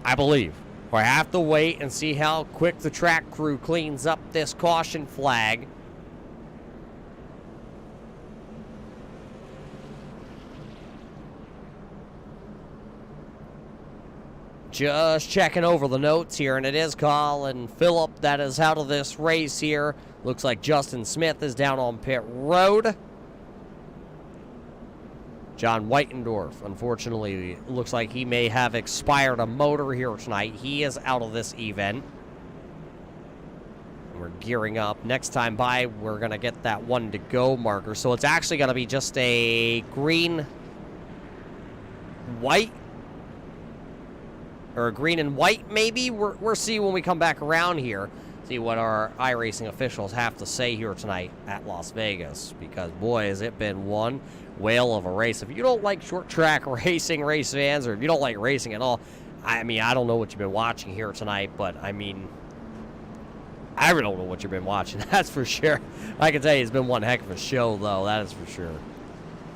I believe. I have to wait and see how quick the track crew cleans up this caution flag. Just checking over the notes here, and it is Colin Phillip that is out of this race here. Looks like Justin Smith is down on pit road. John Whitendorf, unfortunately, looks like he may have expired a motor here tonight. He is out of this event. We're gearing up. Next time by, we're going to get that 1 to go marker. So it's actually going to be just a green, white, or a green and white, maybe. We'll see when we come back around here. See what our iRacing officials have to say here tonight at Las Vegas. Because, boy, has it been one whale of a race. If you don't like short track racing, race fans, or if you don't like racing at all, I mean, I don't know what you've been watching here tonight, but, I mean, I really don't know what you've been watching. That's for sure. I can tell you it's been one heck of a show, though. That is for sure.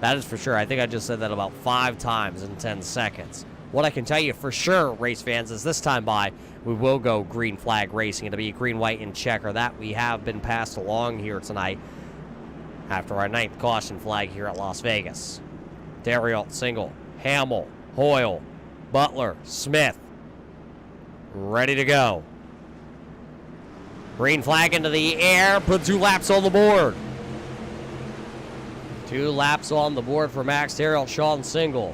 That is for sure. I think I just said that about 5 times in 10 seconds. What I can tell you for sure, race fans, is this time by, we will go green flag racing. It'll be green, white, and checker. That we have been passed along here tonight after our 9th caution flag here at Las Vegas. Dariel, Single, Hamill, Hoyle, Butler, Smith, ready to go. Green flag into the air, put 2 laps on the board. 2 laps on the board for Max Dariel, Sean Single.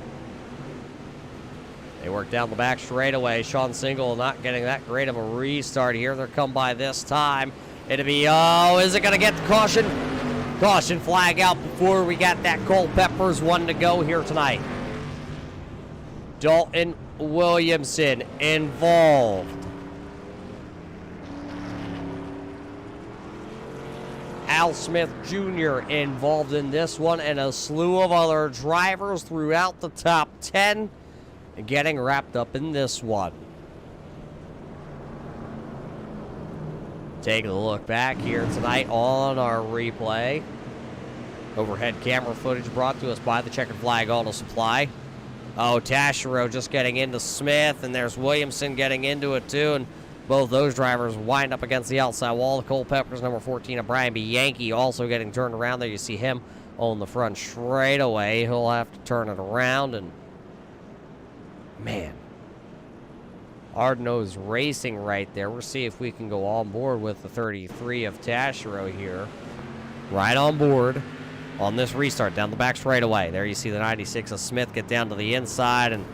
They work down the back straightaway. Sean Single not getting that great of a restart here. They're come by this time. It'll be, oh, is it going to get the caution? Caution flag out before we got that Culpeppers 1 to go here tonight. Dalton Williamson involved. Al Smith Jr. involved in this one, and a slew of other drivers throughout the top 10 getting wrapped up in this one. Taking a look back here tonight on our replay. Overhead camera footage brought to us by the Checkered Flag Auto Supply. Oh, Tashiro just getting into Smith, and there's Williamson getting into it too, and both those drivers wind up against the outside wall. The Culpeppers, number 14 of Brian B. Yankee, also getting turned around there. You see him on the front straightaway. He'll have to turn it around, and man, hard-nosed racing right there. We'll see if we can go on board with the 33 of Tashiro here. Right on board on this restart down the back straightaway. There you see the 96 of Smith get down to the inside and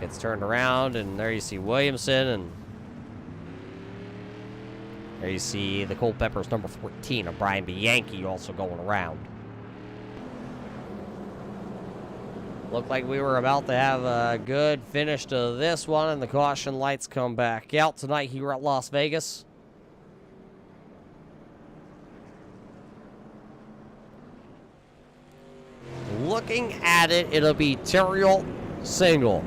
gets turned around. And there you see Williamson. And there you see the Culpeppers number 14 of Brian B. Yankee also going around. Looked like we were about to have a good finish to this one, and the caution lights come back out tonight here at Las Vegas. looking at it, it'll be Terriel, Single,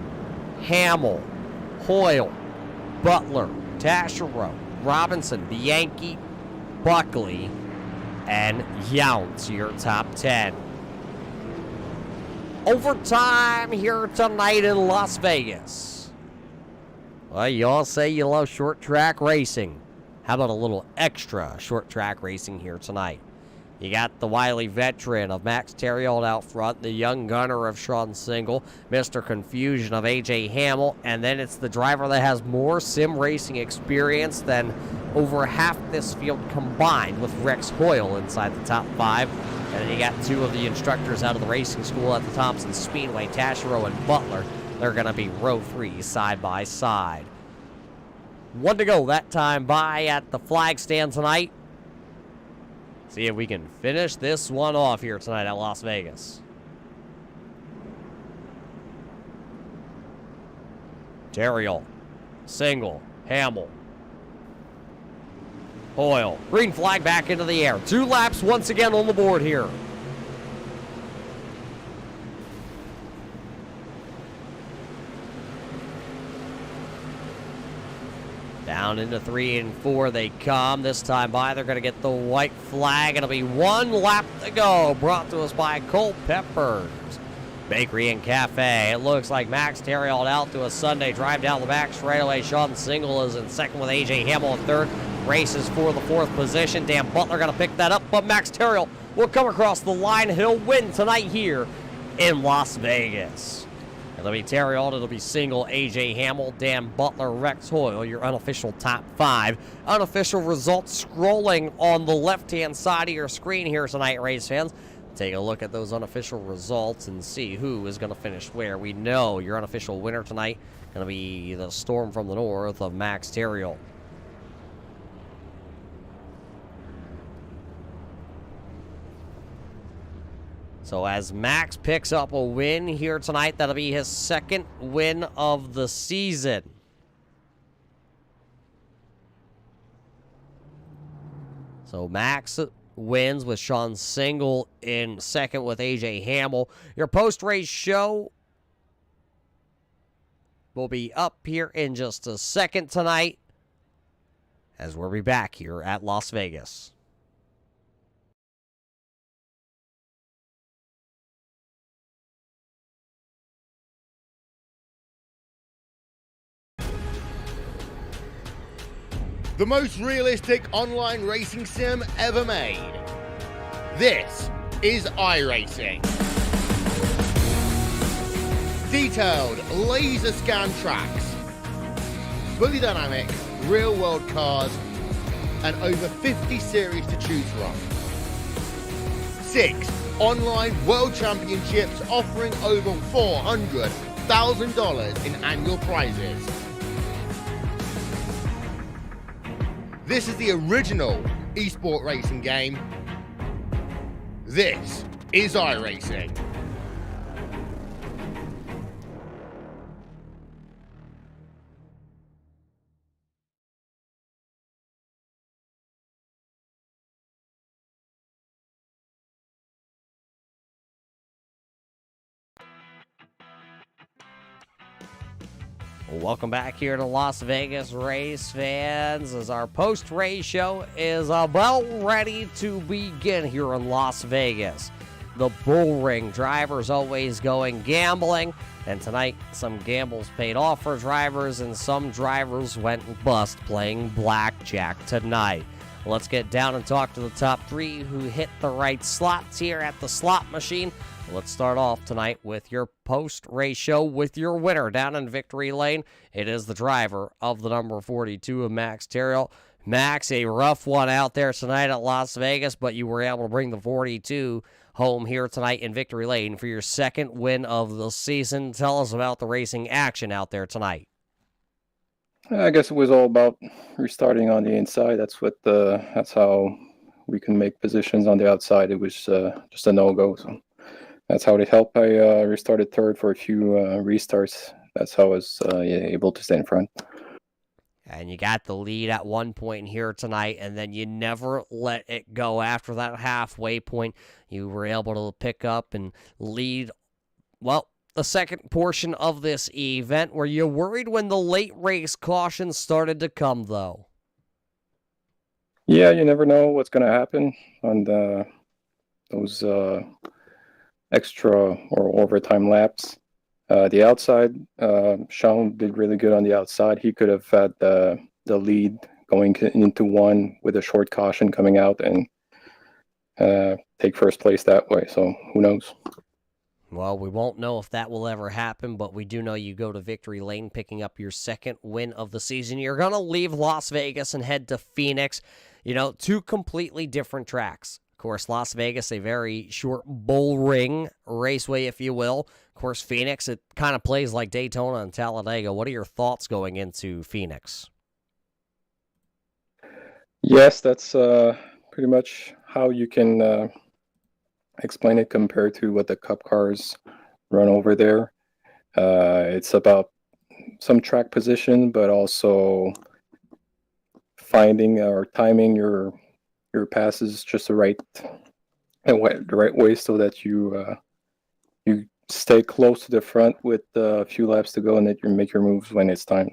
Hamill, Hoyle, Butler, Taschereau, Robinson, Bianchi, Buckley, and Younts, your top 10. Overtime here tonight in Las Vegas. Well, you all say you love short track racing. How about a little extra short track racing here tonight? You got the wily veteran of Max Terriot out front, the young gunner of Sean Single, Mr. Confusion of A.J. Hamill, and then it's the driver that has more sim racing experience than over half this field combined, with Rex Hoyle inside the top 5. And then you got 2 of the instructors out of the racing school at the Thompson Speedway, Taschereau and Butler. They're going to be row 3 side by side. 1 to go that time by at the flag stand tonight. See if we can finish this one off here tonight at Las Vegas. Terriel, Single, Hamill, Hoyle. Green flag back into the air. 2 laps once again on the board here. Down into 3 and 4 they come. This time by, they're going to get the white flag. It'll be 1 lap to go. Brought to us by Culpeppers Bakery and Cafe. It looks like Max Terriot out to a Sunday drive down the back straightaway. Sean Single is in second with A.J. Hamill in third. Races for the 4th position. Dan Butler going to pick that up, but Max Terriot will come across the line. He'll win tonight here in Las Vegas. It'll be Terriot, it'll be Single, A.J. Hamill, Dan Butler, Rex Hoyle, your unofficial top 5. Unofficial results scrolling on the left-hand side of your screen here tonight, race fans. Take a look at those unofficial results and see who is going to finish where. We know your unofficial winner tonight going to be the Storm from the North of Max Terriot. So as Max picks up a win here tonight, that'll be his 2nd win of the season. So Max wins with Sean Single in second with A.J. Hamill. Your post-race show will be up here in just a second tonight, as we'll be back here at Las Vegas. The most realistic online racing sim ever made. This is iRacing. Detailed laser scan tracks, fully dynamic real world cars, and over 50 series to choose from. 6 online world championships offering over $400,000 in annual prizes. This is the original eSport racing game. This is iRacing. Welcome back here to Las Vegas, race fans, as our post-race show is about ready to begin here in Las Vegas. The Bullring drivers always going gambling, and tonight some gambles paid off for drivers and some drivers went bust playing blackjack tonight. Let's get down and talk to the top 3 who hit the right slots here at the slot machine. Let's start off tonight with your post-race show with your winner down in victory lane. It is the driver of the number 42 of Max Terriot. Max, a rough one out there tonight at Las Vegas, but you were able to bring the 42 home here tonight in victory lane for your 2nd win of the season. Tell us about the racing action out there tonight. I guess it was all about restarting on the inside. That's how we can make positions on the outside. It was just a no-go, so that's how it helped. I restarted 3rd for a few restarts. That's how I was able to stay in front. and you got the lead at one point here tonight, and then you never let it go. After that halfway point, you were able to pick up and lead, well, the second portion of this event. Were you worried when the late race caution started to come, though? Yeah, you never know what's going to happen on those extra or overtime laps. The outside, Sean did really good on the outside. He could have had the lead going into one with a short caution coming out and take first place that way. So who knows? Well, we won't know if that will ever happen, but we do know you go to victory lane picking up your second win of the season. You're going to leave Las Vegas and head to Phoenix. Two completely different tracks. Of course, Las Vegas, a very short Bullring raceway, if you will. Of course, Phoenix, it kind of plays like Daytona and Talladega. What are your thoughts going into Phoenix? Yes, that's pretty much how you can explain it compared to what the Cup cars run over there. It's about some track position, but also finding or timing your passes just the right way so that you stay close to the front with a few laps to go and that you make your moves when it's time.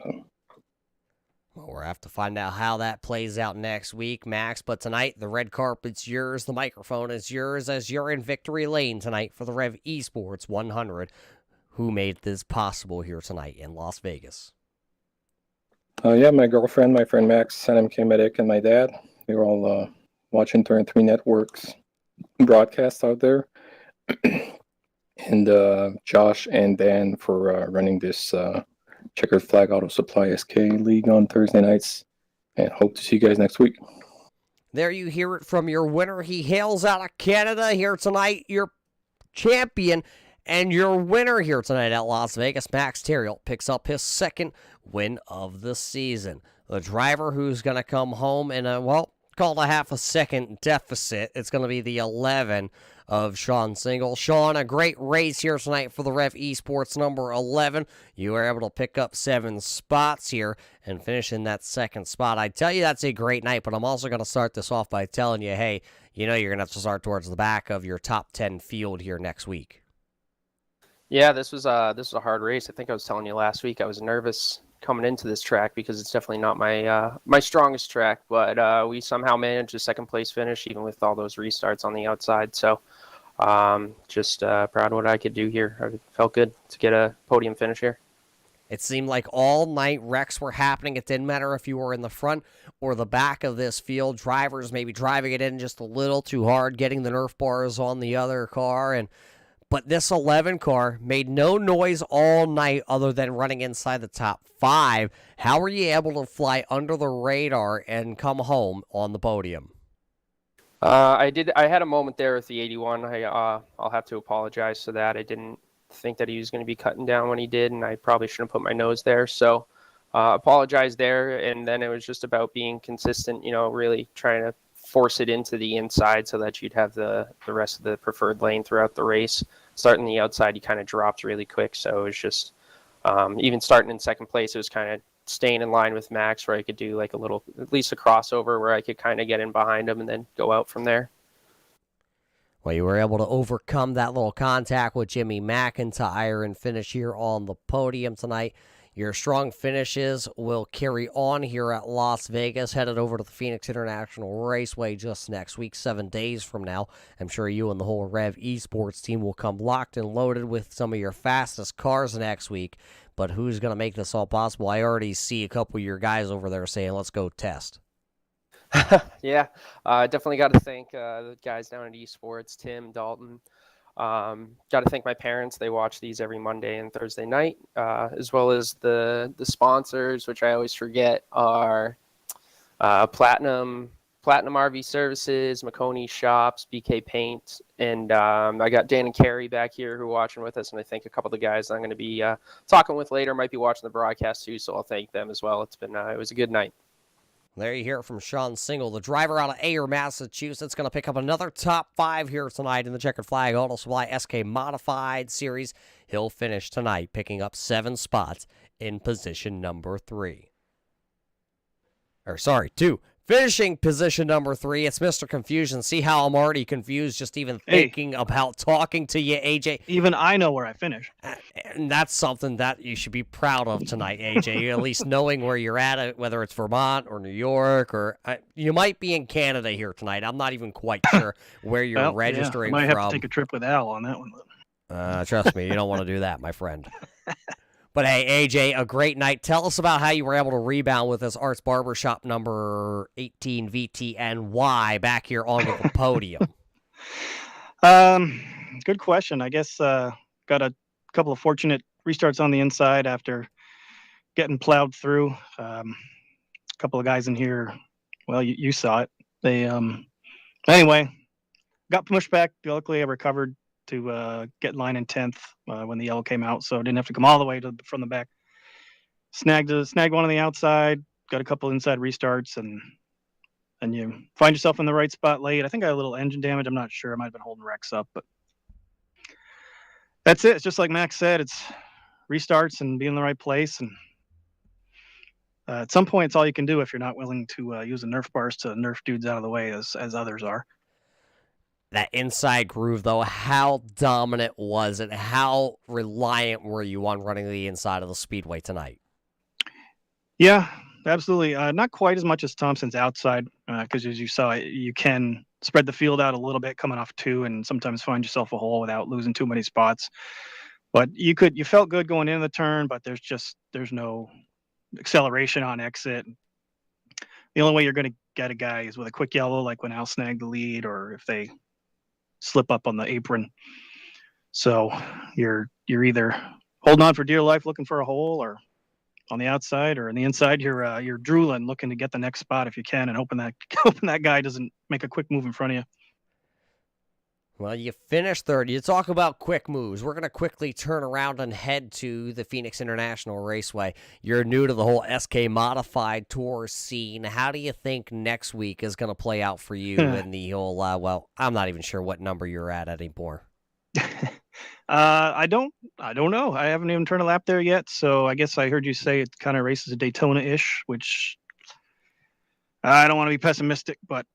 Well, we'll have to find out how that plays out next week, Max. But tonight, the red carpet's yours. The microphone is yours as you're in victory lane tonight for the Rev eSports 100. Who made this possible here tonight in Las Vegas? Yeah, my girlfriend, my friend Max, NMK Medic, and my dad. We were all watching Turn 3 Networks broadcast out there. And Josh and Dan for running this Checkered Flag Auto Supply SK League on Thursday nights. And hope to see you guys next week. There you hear it from your winner. He hails out of Canada here tonight, your champion and your winner here tonight at Las Vegas. Max Terriel picks up his second win of the season. The driver who's going to come home in called a half a second deficit. It's going to be the 11 of Sean Single. Sean, a great race here tonight for the Rev eSports number 11. You were able to pick up 7 spots here and finish in that second spot. I tell you that's a great night, but I'm also going to start this off by telling you, hey, you're going to have to start towards the back of your top 10 field here next week. Yeah, this was a hard race. I think I was telling you last week I was nervous coming into this track because it's definitely not my strongest track, but we somehow managed a second place finish even with all those restarts on the outside. So just proud of what I could do here. It felt good to get a podium finish here. It seemed like all night wrecks were happening. It didn't matter if you were in the front or the back of this field. Drivers maybe driving it in just a little too hard, getting the Nerf bars on the other car, but this 11 car made no noise all night other than running inside the top 5. How were you able to fly under the radar and come home on the podium? I had a moment there with the 81. I'll have to apologize for that. I didn't think that he was going to be cutting down when he did, and I probably shouldn't have put my nose there. So apologize there. And then it was just about being consistent, really trying to force it into the inside so that you'd have the rest of the preferred lane throughout the race. Starting the outside, you kind of dropped really quick. So it was just, even starting in second place, it was kind of staying in line with Max where I could do like at least a crossover where I could kind of get in behind him and then go out from there. Well, you were able to overcome that little contact with Jimmy McIntyre and finish here on the podium tonight. Your strong finishes will carry on here at Las Vegas, headed over to the Phoenix International Raceway just next week, 7 days from now. I'm sure you and the whole Rev eSports team will come locked and loaded with some of your fastest cars next week. But who's going to make this all possible? I already see a couple of your guys over there saying, let's go test. Yeah, definitely got to thank the guys down at eSports, Tim, Dalton. Got to thank my parents. They watch these every Monday and Thursday night, as well as the sponsors, which I always forget, are Platinum RV Services, McConey Shops, BK Paint, and I got Dan and Carrie back here who are watching with us, and I think a couple of the guys I'm going to be talking with later might be watching the broadcast too, so I'll thank them as well. It was a good night. There you hear it from Sean Single, the driver out of Ayer, Massachusetts, going to pick up another top 5 here tonight in the Checkered Flag Auto Supply SK Modified Series. He'll finish tonight picking up 7 spots in position number 3. 2. Finishing position number 3, it's Mr. Confusion. See how I'm already confused just even thinking about talking to you, AJ? Even I know where I finish. And that's something that you should be proud of tonight, AJ, at least knowing where you're at, whether it's Vermont or New York, or you might be in Canada here tonight. I'm not even quite sure where you're registering I might from. have to take a trip with Al on that one. Trust me, you don't want to do that, my friend. But hey, AJ, a great night. Tell us about how you were able to rebound with this Arts Barbershop number 18 VTNY back here onto the podium. Good question. I guess got a couple of fortunate restarts on the inside after getting plowed through. A couple of guys in here, well, you saw it. They anyway, got pushed back. Luckily, I recovered to get line in 10th when the yellow came out, so I didn't have to come all the way from the back. Snagged one on the outside, got a couple inside restarts, and you find yourself in the right spot late. I think I had a little engine damage. I'm not sure. I might have been holding Rex up, but that's it. It's just like Max said. It's restarts and be in the right place. And at some point, it's all you can do if you're not willing to use the Nerf bars to nerf dudes out of the way as others are. That inside groove, though, how dominant was it? How reliant were you on running the inside of the speedway tonight? Yeah, absolutely. Not quite as much as Thompson's outside, because as you saw, you can spread the field out a little bit coming off 2 and sometimes find yourself a hole without losing too many spots. But you felt good going into the turn, but there's no acceleration on exit. The only way you're going to get a guy is with a quick yellow, like when Al snagged the lead, or if they slip up on the apron. So you're either holding on for dear life looking for a hole, or on the outside, or on the inside you're drooling looking to get the next spot if you can, and hoping that guy doesn't make a quick move in front of you. Well, you finished third. You talk about quick moves. We're going to quickly turn around and head to the Phoenix International Raceway. You're new to the whole SK Modified Tour scene. How do you think next week is going to play out for you in the whole, well, I'm not even sure what number you're at anymore. I don't know. I haven't even turned a lap there yet, so I guess I heard you say it kind of races a Daytona-ish, which I don't want to be pessimistic, but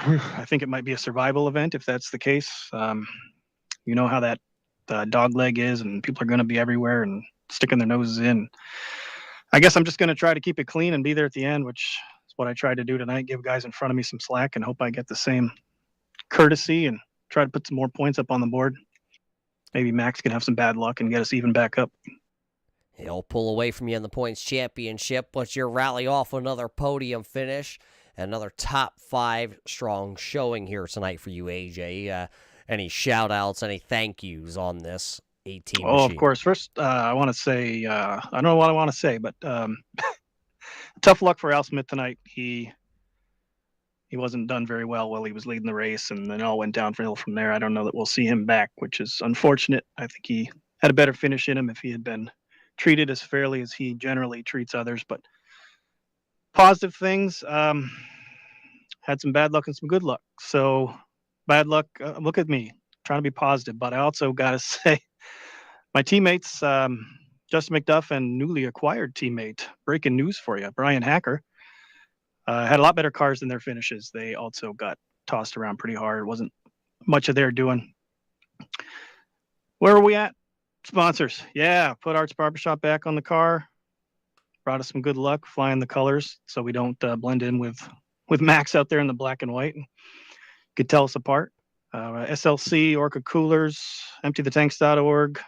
I think it might be a survival event if that's the case. You know how that dog leg is, and people are going to be everywhere and sticking their noses in. I guess I'm just going to try to keep it clean and be there at the end, which is what I tried to do tonight, give guys in front of me some slack and hope I get the same courtesy and try to put some more points up on the board. Maybe Max can have some bad luck and get us even back up. He'll pull away from you in the points championship, but you'll rally off another podium finish. Another top 5 strong showing here tonight for you, AJ. Any shout-outs, any thank yous on this 18 Oh, machine? of course. First, I want to say, I don't know what I want to say, but tough luck for Al Smith tonight. He wasn't done very well while he was leading the race, and then it all went downhill from there. I don't know that we'll see him back, which is unfortunate. I think he had a better finish in him if he had been treated as fairly as he generally treats others, but positive things, had some bad luck and some good luck. So bad luck, look at me trying to be positive, but I also got to say my teammates, Justin McDuff and newly acquired teammate, breaking news for you, Brian Hacker, had a lot better cars than their finishes. They also got tossed around pretty hard. It wasn't much of their doing. Where are we at? Sponsors. Yeah, put Arts Barbershop back on the car. Brought us some good luck flying the colors so we don't blend in with Max out there in the black and white. Could tell us apart. SLC, Orca Coolers, EmptyTheTanks.org,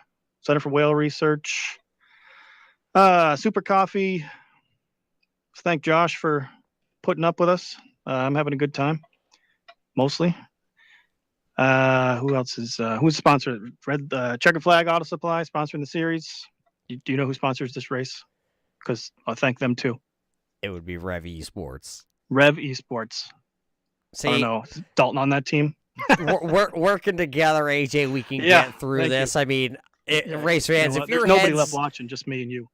Center for Whale Research, Super Coffee. Let's thank Josh for putting up with us. I'm having a good time, mostly. Who else is who's sponsored? Checkered Flag Auto Supply sponsoring the series. Do you know who sponsors this race? Because I'll thank them too. It would be Rev eSports. Rev eSports. See, I don't know. Is Dalton on that team? we're working together, AJ. We can get through this. I mean, Race fans, You know, if your there's nobody heads, left watching, just me and you.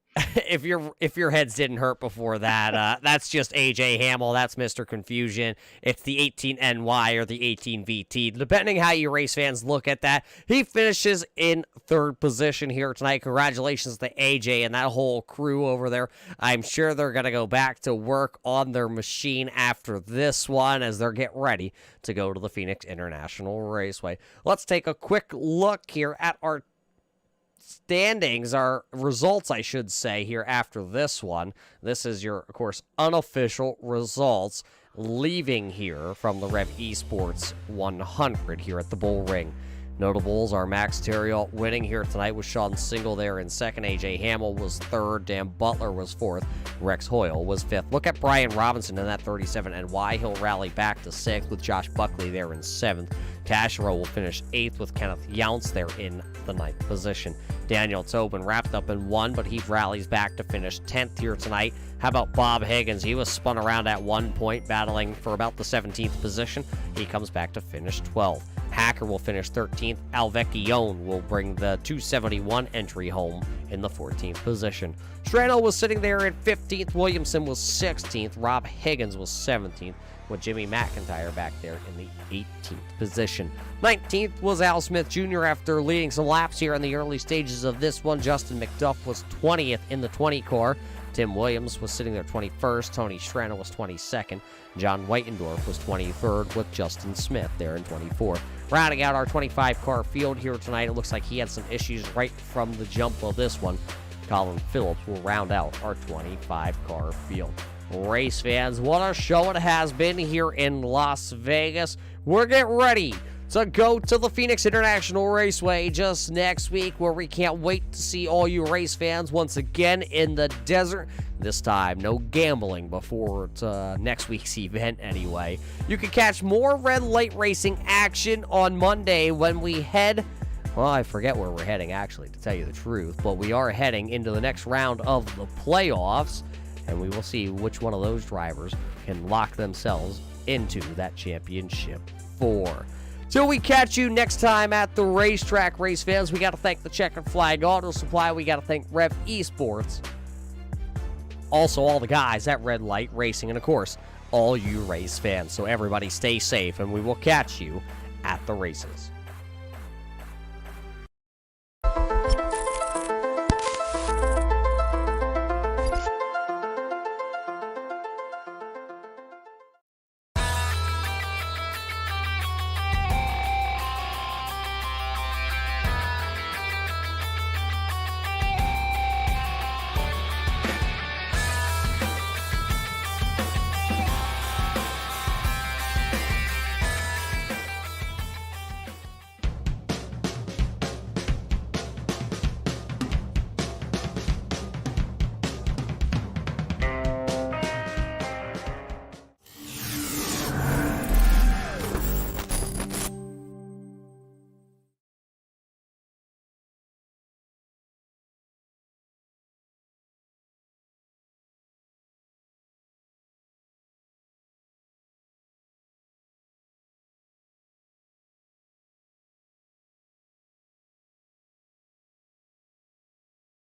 if your heads didn't hurt before that, that's just AJ Hamill. That's Mr. Confusion. It's the 18NY or the 18VT, depending how you race fans look at that. He finishes in third position here tonight. Congratulations to AJ and that whole crew over there. I'm sure they're gonna go back to work on their machine after this one as they're getting ready to go to the Phoenix International Raceway. Let's take a quick look here at our standings, our results, I should say, here after this one. This is your, of course, unofficial results leaving here from the Rev eSports 100 here at the Bullring. Notables are Max Terriot winning here tonight with Sean Single there in second. AJ Hamill was third. Dan Butler was fourth. Rex Hoyle was fifth. Look at Brian Robinson in that 37 and why he'll rally back to sixth with Josh Buckley there in seventh. Taschereau will finish eighth with Kenneth Younce there in the ninth position. Daniel Tobin wrapped up in one, but he rallies back to finish 10th here tonight. How about Bob Higgins? He was spun around at one point, battling for about the 17th position. He comes back to finish 12th. Hacker will finish 13th. Alvecchione will bring the 271 entry home in the 14th position. Strano was sitting there at 15th. Williamson was 16th. Rob Higgins was 17th, with Jimmy McIntyre back there in the 18th position. 19th was Al Smith Jr. after leading some laps here in the early stages of this one. Justin McDuff was 20th in the 20 car. Tim Williams was sitting there 21st. Tony Strano was 22nd. John Whitendorf was 23rd, with Justin Smith there in 24th. Rounding out our 25-car field here tonight, it looks like he had some issues right from the jump of this one. Colin Phillips will round out our 25-car field. Race fans, what a show it has been here in Las Vegas. We're getting ready to go to the Phoenix International Raceway just next week, where we can't wait to see all you race fans once again in the desert. This time, no gambling before next week's event anyway. You can catch more red light racing action on Monday when we head, well, I forget where we're heading actually, to tell you the truth, but we are heading into the next round of the playoffs, and we will see which one of those drivers can lock themselves into that championship 4. Till we catch you next time at the racetrack, race fans, we got to thank the Checkered Flag Auto Supply. We got to thank Rev eSports. Also, all the guys at Red Light Racing, and of course, all you race fans. So everybody stay safe, and we will catch you at the races.